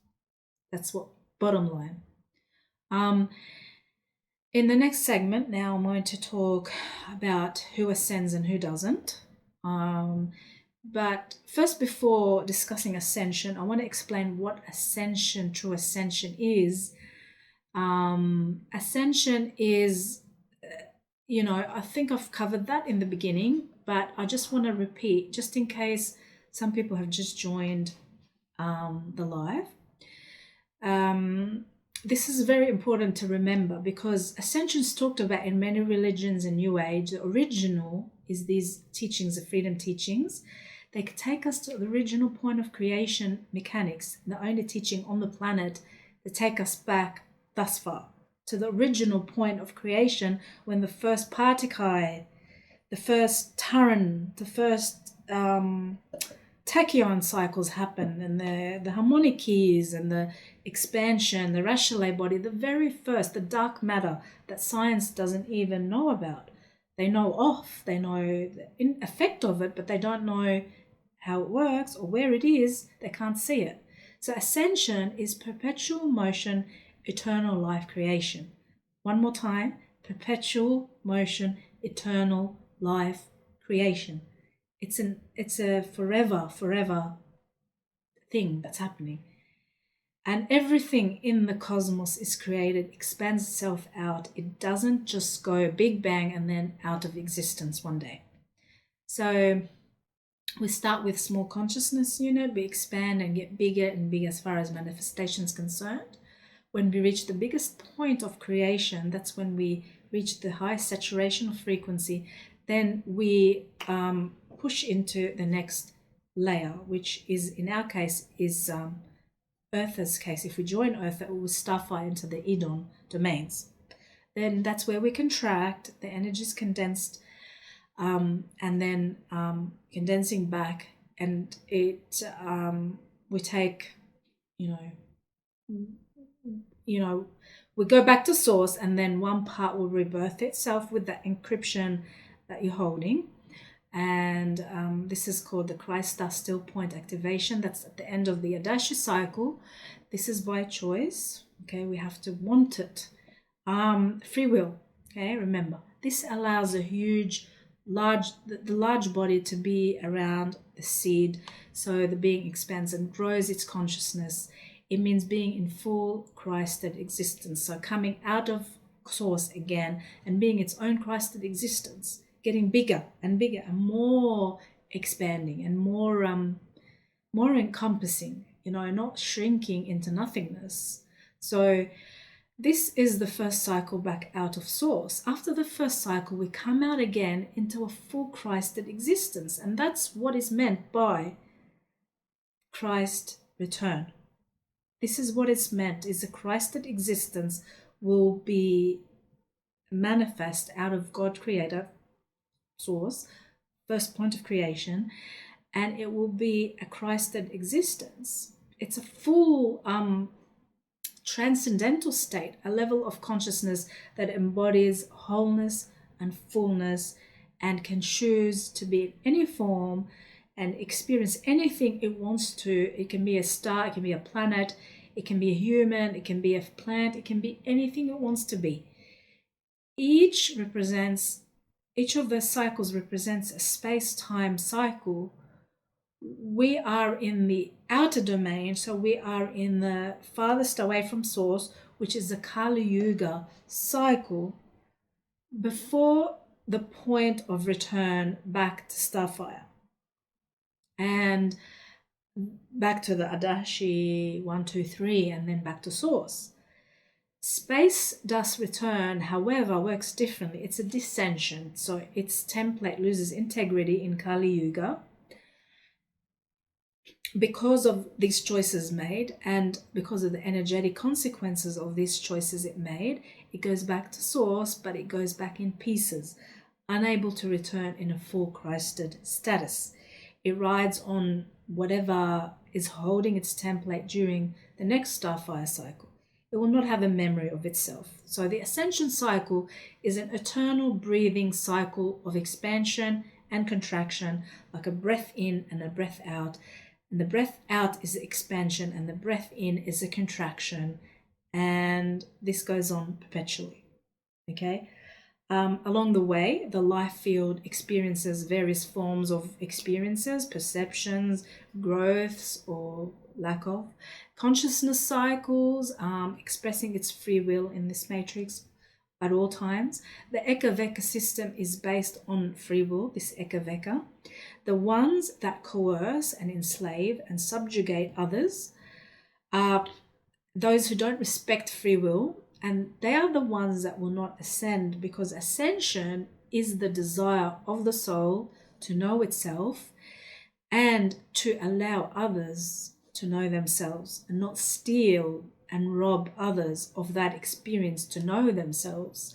That's what, bottom line. In the next segment, now I'm going to talk about who ascends and who doesn't. But first, before discussing ascension, I want to explain what ascension, true ascension is. Ascension is, I think I've covered that in the beginning, but I just want to repeat, just in case some people have just joined the live. This is very important to remember because ascension is talked about in many religions and New Age. The original is these teachings, the freedom teachings. They could take us to the original point of creation mechanics, the only teaching on the planet to take us back thus far to the original point of creation when the first particle, the first Taran, the first tachyon cycles happen, and the harmonic keys and the expansion, the rational body, the very first, the dark matter that science doesn't even know about. They know of, they know the effect of it, but they don't know how it works or where it is. They can't see it. So ascension is perpetual motion, eternal life creation. One more time, perpetual motion, eternal life creation. It's a forever thing that's happening. And everything in the cosmos is created, expands itself out. It doesn't just go big bang and then out of existence one day. So we start with small consciousness unit, we expand and get bigger and bigger as far as manifestation is concerned. When we reach the biggest point of creation, that's when we reach the high saturation of frequency. then we push into the next layer, which is, in our case, is Urtha's case. If we join Urtha, it will starfire into the Edon domains. Then that's where we contract, the energy is condensed, and then condensing back, and it we take, we go back to source, and then one part will rebirth itself with that encryption that you're holding. And this is called the Christ Star Still Point activation. That's at the end of the Adashi cycle. This is by choice. Okay, we have to want it. Free will. Okay, remember, this allows the large body to be around the seed, so the being expands and grows its consciousness. It means being in full Christed existence, so coming out of source again and being its own Christed existence, getting bigger and bigger and more expanding and more encompassing, not shrinking into nothingness. So this is the first cycle back out of source. After the first cycle, we come out again into a full Christed existence, and that's what is meant by Christ return. This is what it's meant, is a Christed existence will be manifest out of God Creator, source, first point of creation, and it will be a Christed existence. It's a full transcendental state, a level of consciousness that embodies wholeness and fullness and can choose to be in any form and experience anything it wants to. It can be a star, it can be a planet, it can be a human, it can be a plant, it can be anything it wants to be. Each of the cycles represents a space-time cycle. We are in the outer domain, so we are in the farthest away from source, which is the Kali Yuga cycle, before the point of return back to Starfire and back to the Adashi 1, 2, 3, and then back to source. Space dust return, however, works differently. It's a dissension, so its template loses integrity in Kali Yuga because of these choices made, and because of the energetic consequences of these choices it made. It goes back to source, but it goes back in pieces, unable to return in a full Christed status. It rides on whatever is holding its template during the next Starfire cycle. It will not have a memory of itself. So the Ascension cycle is an eternal breathing cycle of expansion and contraction, like a breath in and a breath out. And the breath out is the expansion and the breath in is the contraction. And this goes on perpetually. Okay? Along the way, the life field experiences various forms of experiences, perceptions, growths, or lack of. Consciousness cycles, expressing its free will in this matrix at all times. The Ekaveka system is based on free will, this Ekaveka. The ones that coerce and enslave and subjugate others are those who don't respect free will, and they are the ones that will not ascend, because ascension is the desire of the soul to know itself and to allow others to know themselves, and not steal and rob others of that experience to know themselves,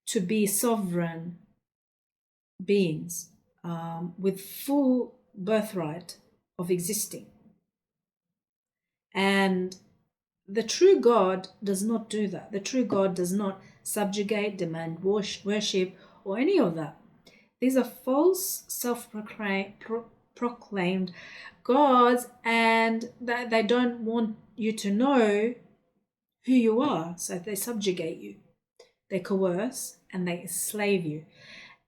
to be sovereign beings with full birthright of existing. And the true God does not do that. The true God does not subjugate, demand worship, or any of that. These are false, self-proclaimed gods, and they don't want you to know who you are, so they subjugate you, they coerce, and they enslave you.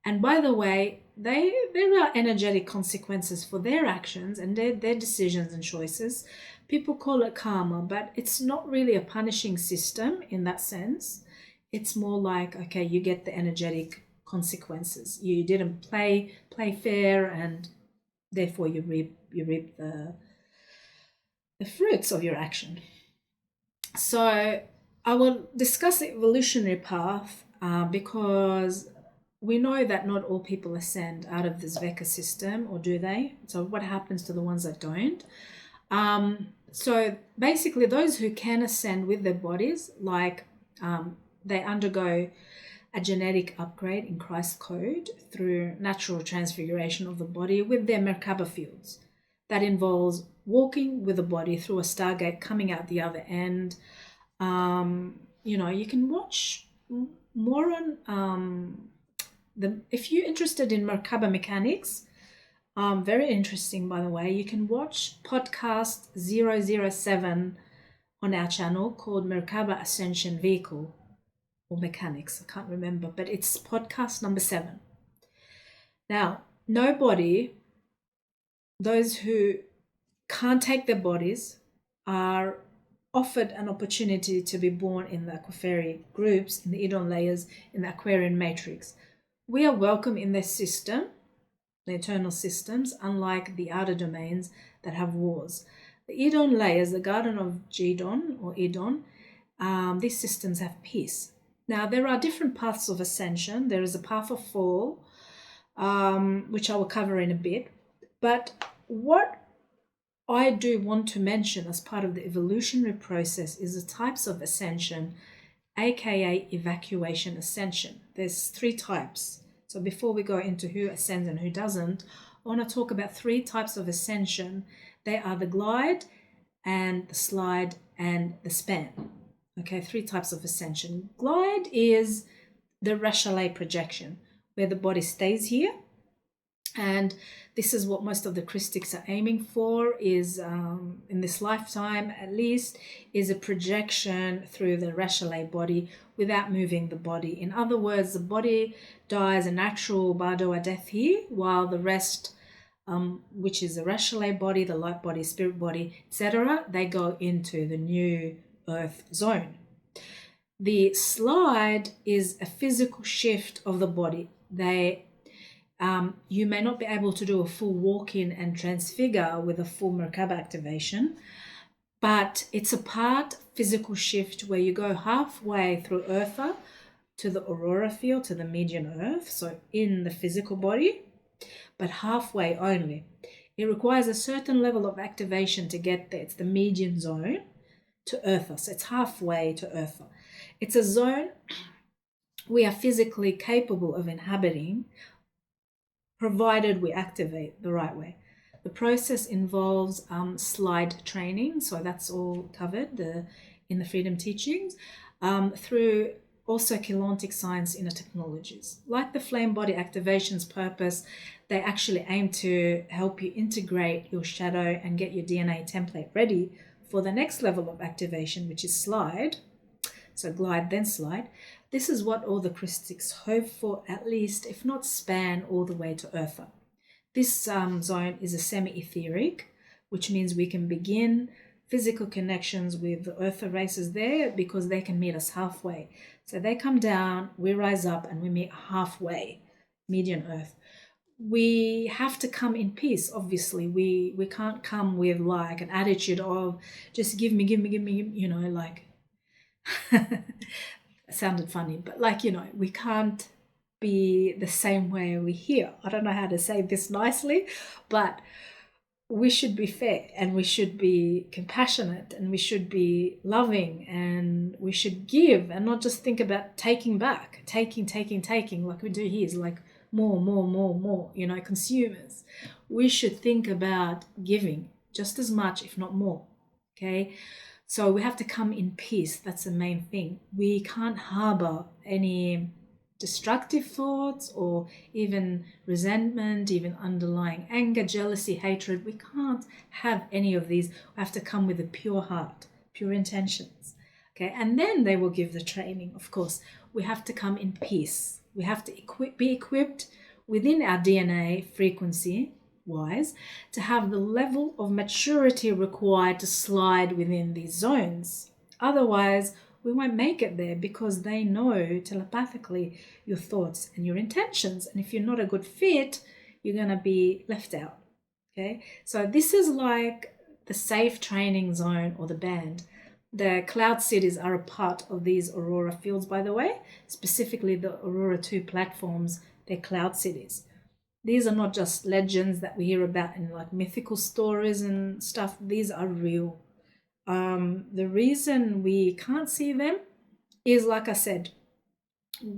And by the way, there are energetic consequences for their actions and their decisions and choices. People call it karma, but it's not really a punishing system in that sense. It's more like, okay, you get the energetic consequences. You didn't play fair, and therefore you reap the fruits of your action. So I will discuss the evolutionary path because we know that not all people ascend out of this Veka system, or do they? So what happens to the ones that don't? So basically those who can ascend with their bodies, like they undergo a genetic upgrade in Christ code through natural transfiguration of the body with their Merkaba fields. That involves walking with the body through a stargate, coming out the other end. You can watch more on if you're interested in Merkaba mechanics, very interesting, by the way, you can watch podcast 007 on our channel called Merkaba Ascension Vehicle or Mechanics. I can't remember, but it's podcast number 7. Now, those who can't take their bodies are offered an opportunity to be born in the Aquafairy groups, in the Edon layers, in the Aquarian matrix. We are welcome in their system, the eternal systems, unlike the outer domains that have wars. The Edon layers, the Garden of Gidon or Edon, these systems have peace. Now, there are different paths of ascension. There is a path of fall, which I will cover in a bit. But what I do want to mention as part of the evolutionary process is the types of ascension, aka evacuation ascension. There's 3 types. So before we go into who ascends and who doesn't, I want to talk about 3 types of ascension. They are the glide and the slide and the span. Okay, 3 types of ascension. Glide is the Rachalet projection, where the body stays here. And this is what most of the Christics are aiming for, is in this lifetime at least, is a projection through the Rachalet body without moving the body. In other words, the body dies a natural Bardoa death here, while the rest, which is the Rachalet body, the light body, spirit body, etc., they go into the new Earth zone. The slide is a physical shift of the body. You may not be able to do a full walk-in and transfigure with a full Merkaba activation, but it's a part physical shift where you go halfway through Urtha to the Aurora field, to the median Earth, so in the physical body, but halfway only. It requires a certain level of activation to get there. It's the median zone to Urtha, so it's halfway to Urtha. It's a zone we are physically capable of inhabiting, provided we activate the right way. The process involves slide training, so that's all covered in the Freedom Teachings, through also Keylontic Science Inner Technologies. Like the flame body activation's purpose, they actually aim to help you integrate your shadow and get your DNA template ready for the next level of activation, which is slide. So glide, then slide. This is what all the Christics hope for, at least, if not span all the way to Urtha. This zone is a semi-etheric, which means we can begin physical connections with the Urtha races there because they can meet us halfway. So they come down, we rise up, and we meet halfway, median Earth. We have to come in peace, obviously. We can't come with like an attitude of just give me, like it sounded funny, but we can't be the same way we're here. I don't know how to say this nicely, but we should be fair and we should be compassionate and we should be loving and we should give and not just think about taking back, taking like we do here is like more, consumers. We should think about giving just as much, if not more, okay? So we have to come in peace. That's the main thing. We can't harbor any destructive thoughts or even resentment, even underlying anger, jealousy, hatred. We can't have any of these. We have to come with a pure heart, pure intentions. Okay, and then they will give the training. Of course, we have to come in peace. We have to be equipped within our DNA frequency wise to have the level of maturity required to slide within these zones. Otherwise, we won't make it there because they know telepathically your thoughts and your intentions. And if you're not a good fit, you're going to be left out. Okay, so this is like the safe training zone or the band. The cloud cities are a part of these Aurora fields, by the way, specifically the Aurora 2 platforms They're cloud cities. These are not just legends that we hear about in like mythical stories and stuff. These are real. The reason we can't see them is, like I said,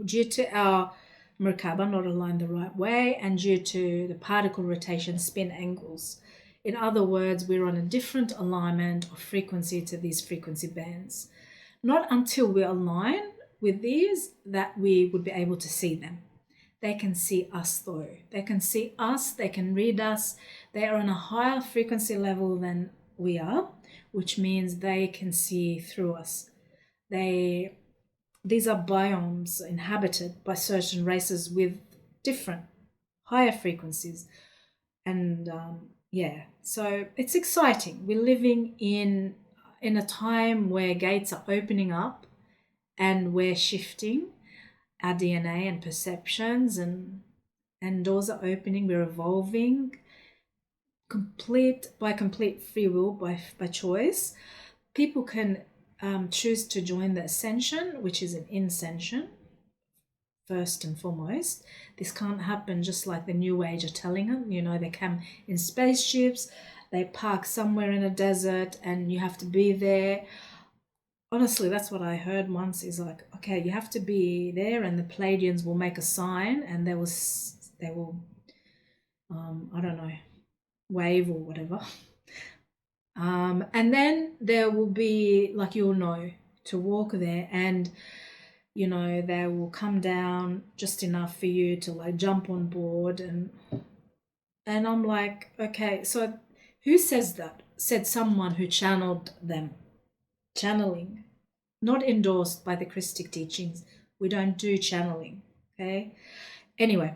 due to our Merkaba not aligned the right way and due to the particle rotation spin angles. In other words, we're on a different alignment of frequency to these frequency bands. Not until we align with these that we would be able to see them. They can see us though. They can see us, they can read us. They are on a higher frequency level than we are, which means they can see through us. These are biomes inhabited by certain races with different higher frequencies. And so it's exciting. We're living in a time where gates are opening up and we're shifting our DNA and perceptions, and doors are opening. We're evolving by complete free will, by choice. People can choose to join the Ascension, which is an Inscension, first and foremost. This can't happen just like the New Age are telling them. You know, they come in spaceships, they park somewhere in a desert, and you have to be there. Honestly, that's what I heard once, is like, okay, you have to be there and the Pleiadians will make a sign and they will I don't know, wave or whatever. And then there will be, like, you'll know to walk there, and you know, they will come down just enough for you to like jump on board. And I'm like, okay, so who says that? Said someone who channeled them. Channeling, not endorsed by the Christic teachings. We don't do channeling, okay? Anyway,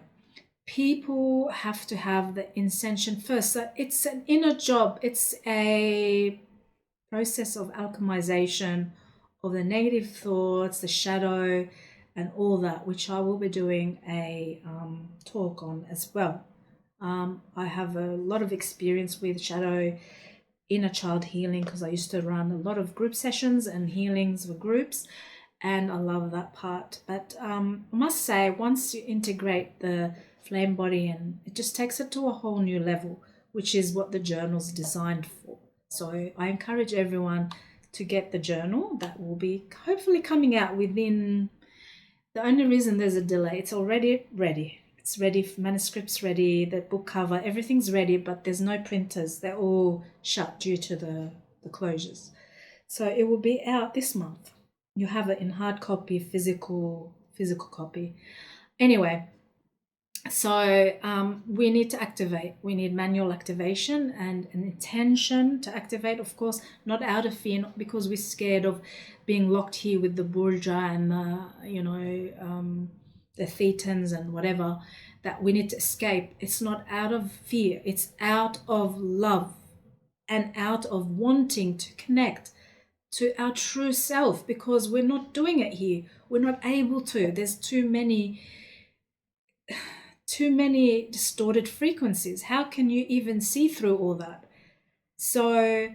people have to have the Ascension first. So it's an inner job. It's a process of alchemization of the negative thoughts, the shadow, and all that, which I will be doing a talk on as well. I have a lot of experience with shadow inner child healing because I used to run a lot of group sessions and healings with groups, and I love that part. But I must say, once you integrate the flame body, and it just takes it to a whole new level, which is what the journal's designed for. So I encourage everyone to get the journal. That will be hopefully coming out within, the only reason there's a delay, it's already ready. It's ready, manuscript's ready, the book cover, everything's ready, but there's no printers. They're all shut due to the closures. So it will be out this month. You have it in hard copy, physical copy. Anyway, so we need to activate. We need manual activation and an intention to activate, of course, not out of fear, not because we're scared of being locked here with the Burja and the Thetans and whatever, that we need to escape. It's not out of fear. It's out of love and out of wanting to connect to our true self, because we're not doing it here. We're not able to. There's too many distorted frequencies. How can you even see through all that? So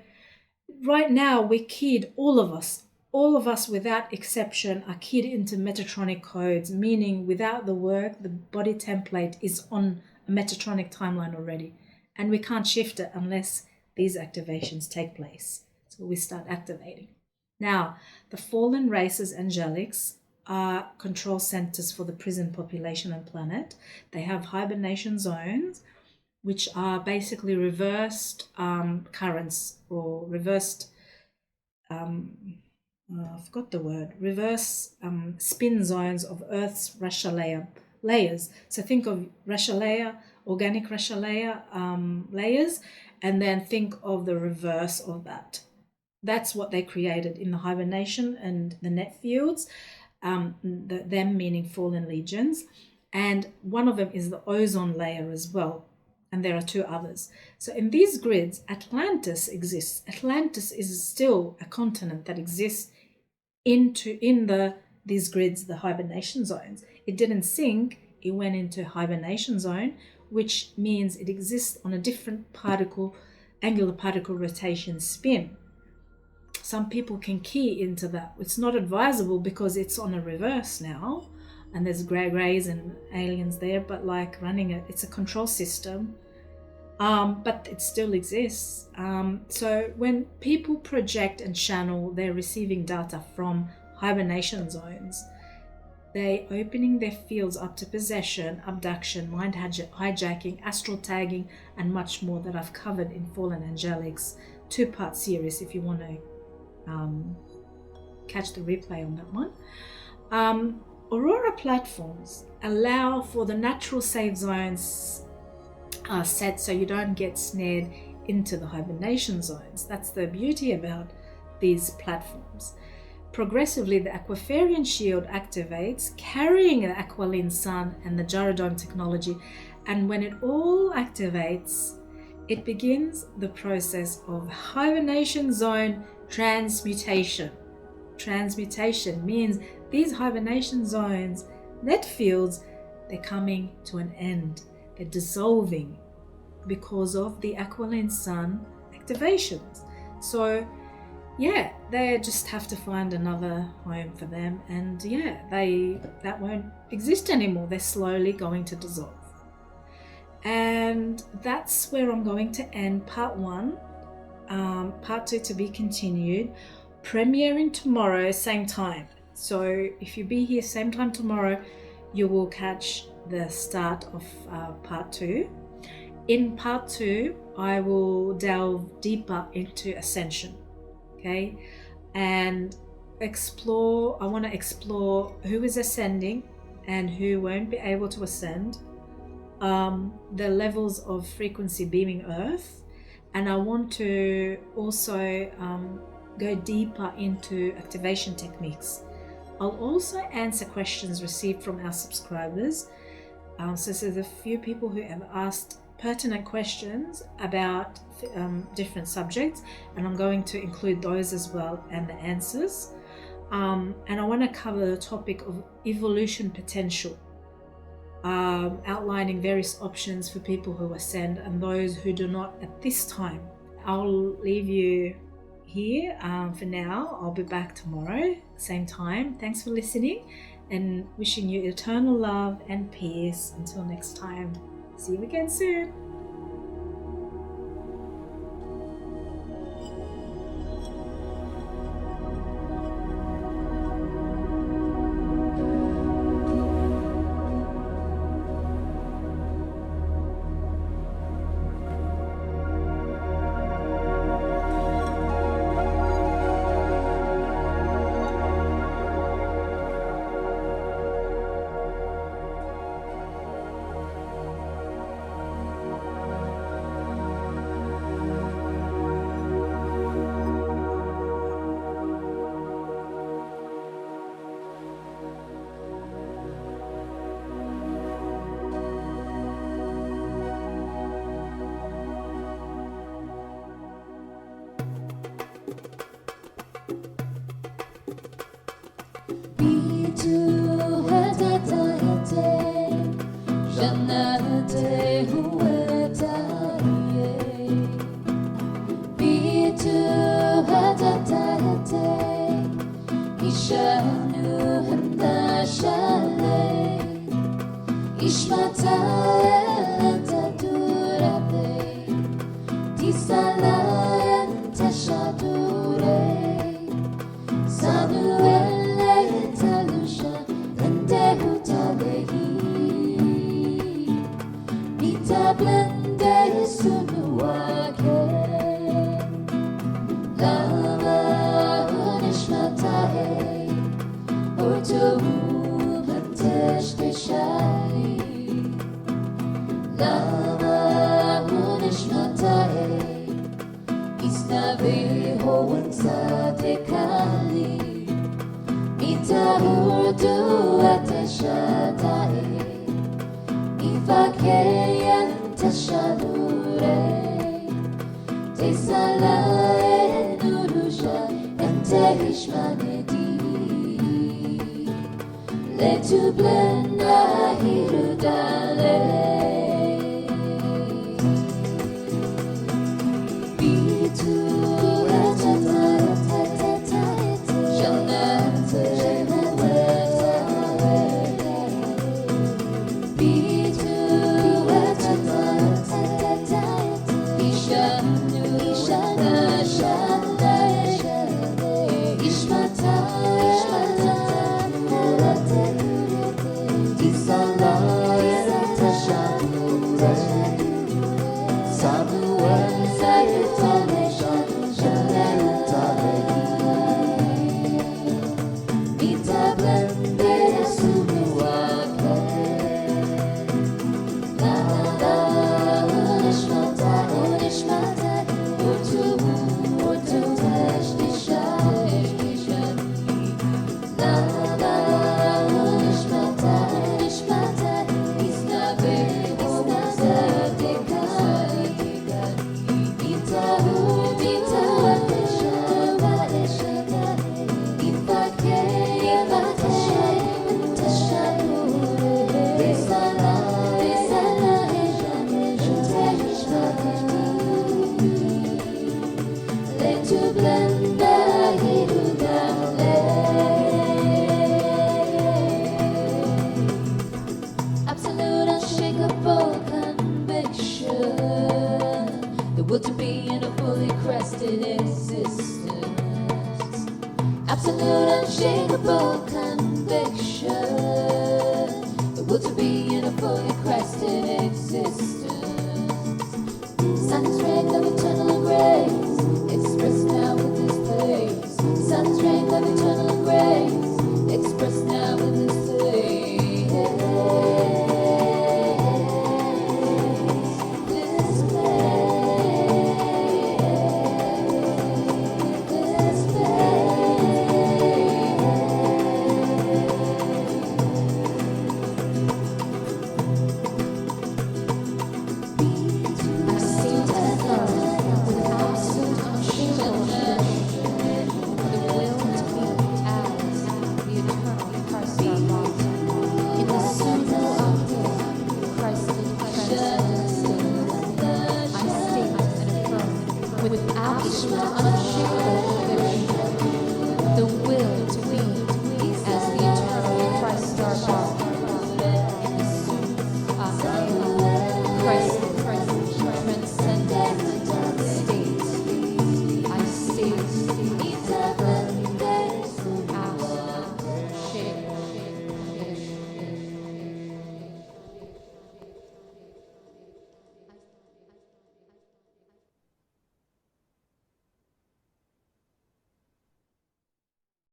right now we're keyed, all of us without exception are keyed into Metatronic codes, meaning without the work, the body template is on a Metatronic timeline already, and we can't shift it unless these activations take place. So we start activating. Now, the fallen races, angelics, are control centers for the prison population and planet. They have hibernation zones, which are basically reversed currents, or reversed, I forgot the word, reverse spin zones of Earth's Rasha layers. So think of Rasha layer, organic Rasha layer layers, and then think of the reverse of that. That's what they created in the hibernation and the net fields, them meaning fallen legions. And one of them is the ozone layer as well. And there are two others. So in these grids, Atlantis exists. Atlantis is still a continent that exists in these grids, the hibernation zones. It didn't sink, it went into hibernation zone, which means it exists on a different angular particle rotation spin. Some people can key into that. It's not advisable because it's on a reverse now, and there's greys and aliens there, but like running it, it's a control system, but it still exists. So when people project and channel, they're receiving data from hibernation zones. They're opening their fields up to possession, abduction, mind hijacking, astral tagging, and much more that I've covered in Fallen Angelics 2-part series if you want to catch the replay on that one. Aurora platforms allow for the natural safe zones set so you don't get snared into the hibernation zones. That's the beauty about these platforms. Progressively, the Aquafarian shield activates, carrying the Aqualine sun and the Girodome technology, and when it all activates, it begins the process of hibernation zone transmutation. Transmutation means these hibernation zones, net fields, they're coming to an end. They're dissolving because of the Aqualine sun activations. So yeah, they just have to find another home for them, and yeah, that won't exist anymore. They're slowly going to dissolve. And that's where I'm going to end part 1. Part 2 to be continued, premiering tomorrow same time. So if you be here same time tomorrow, you will catch the start of part 2. In part 2, I will delve deeper into Ascension, okay, and I want to explore who is ascending and who won't be able to ascend, the levels of frequency beaming Earth, and I want to also go deeper into activation techniques. I'll also answer questions received from our subscribers. So there's a few people who have asked pertinent questions about different subjects, and I'm going to include those as well and the answers. And I want to cover the topic of evolution potential, outlining various options for people who ascend and those who do not at this time. I'll leave you here for now. I'll be back tomorrow, same time. Thanks for listening and wishing you eternal love and peace. Until next time, see you again soon. crested existence. Absolute unshakable conviction. The will to be in a fully crested existence. Sun's strength of eternal grace, expressed now in this place. Sun's strength of eternal grace, expressed now in this place. Christ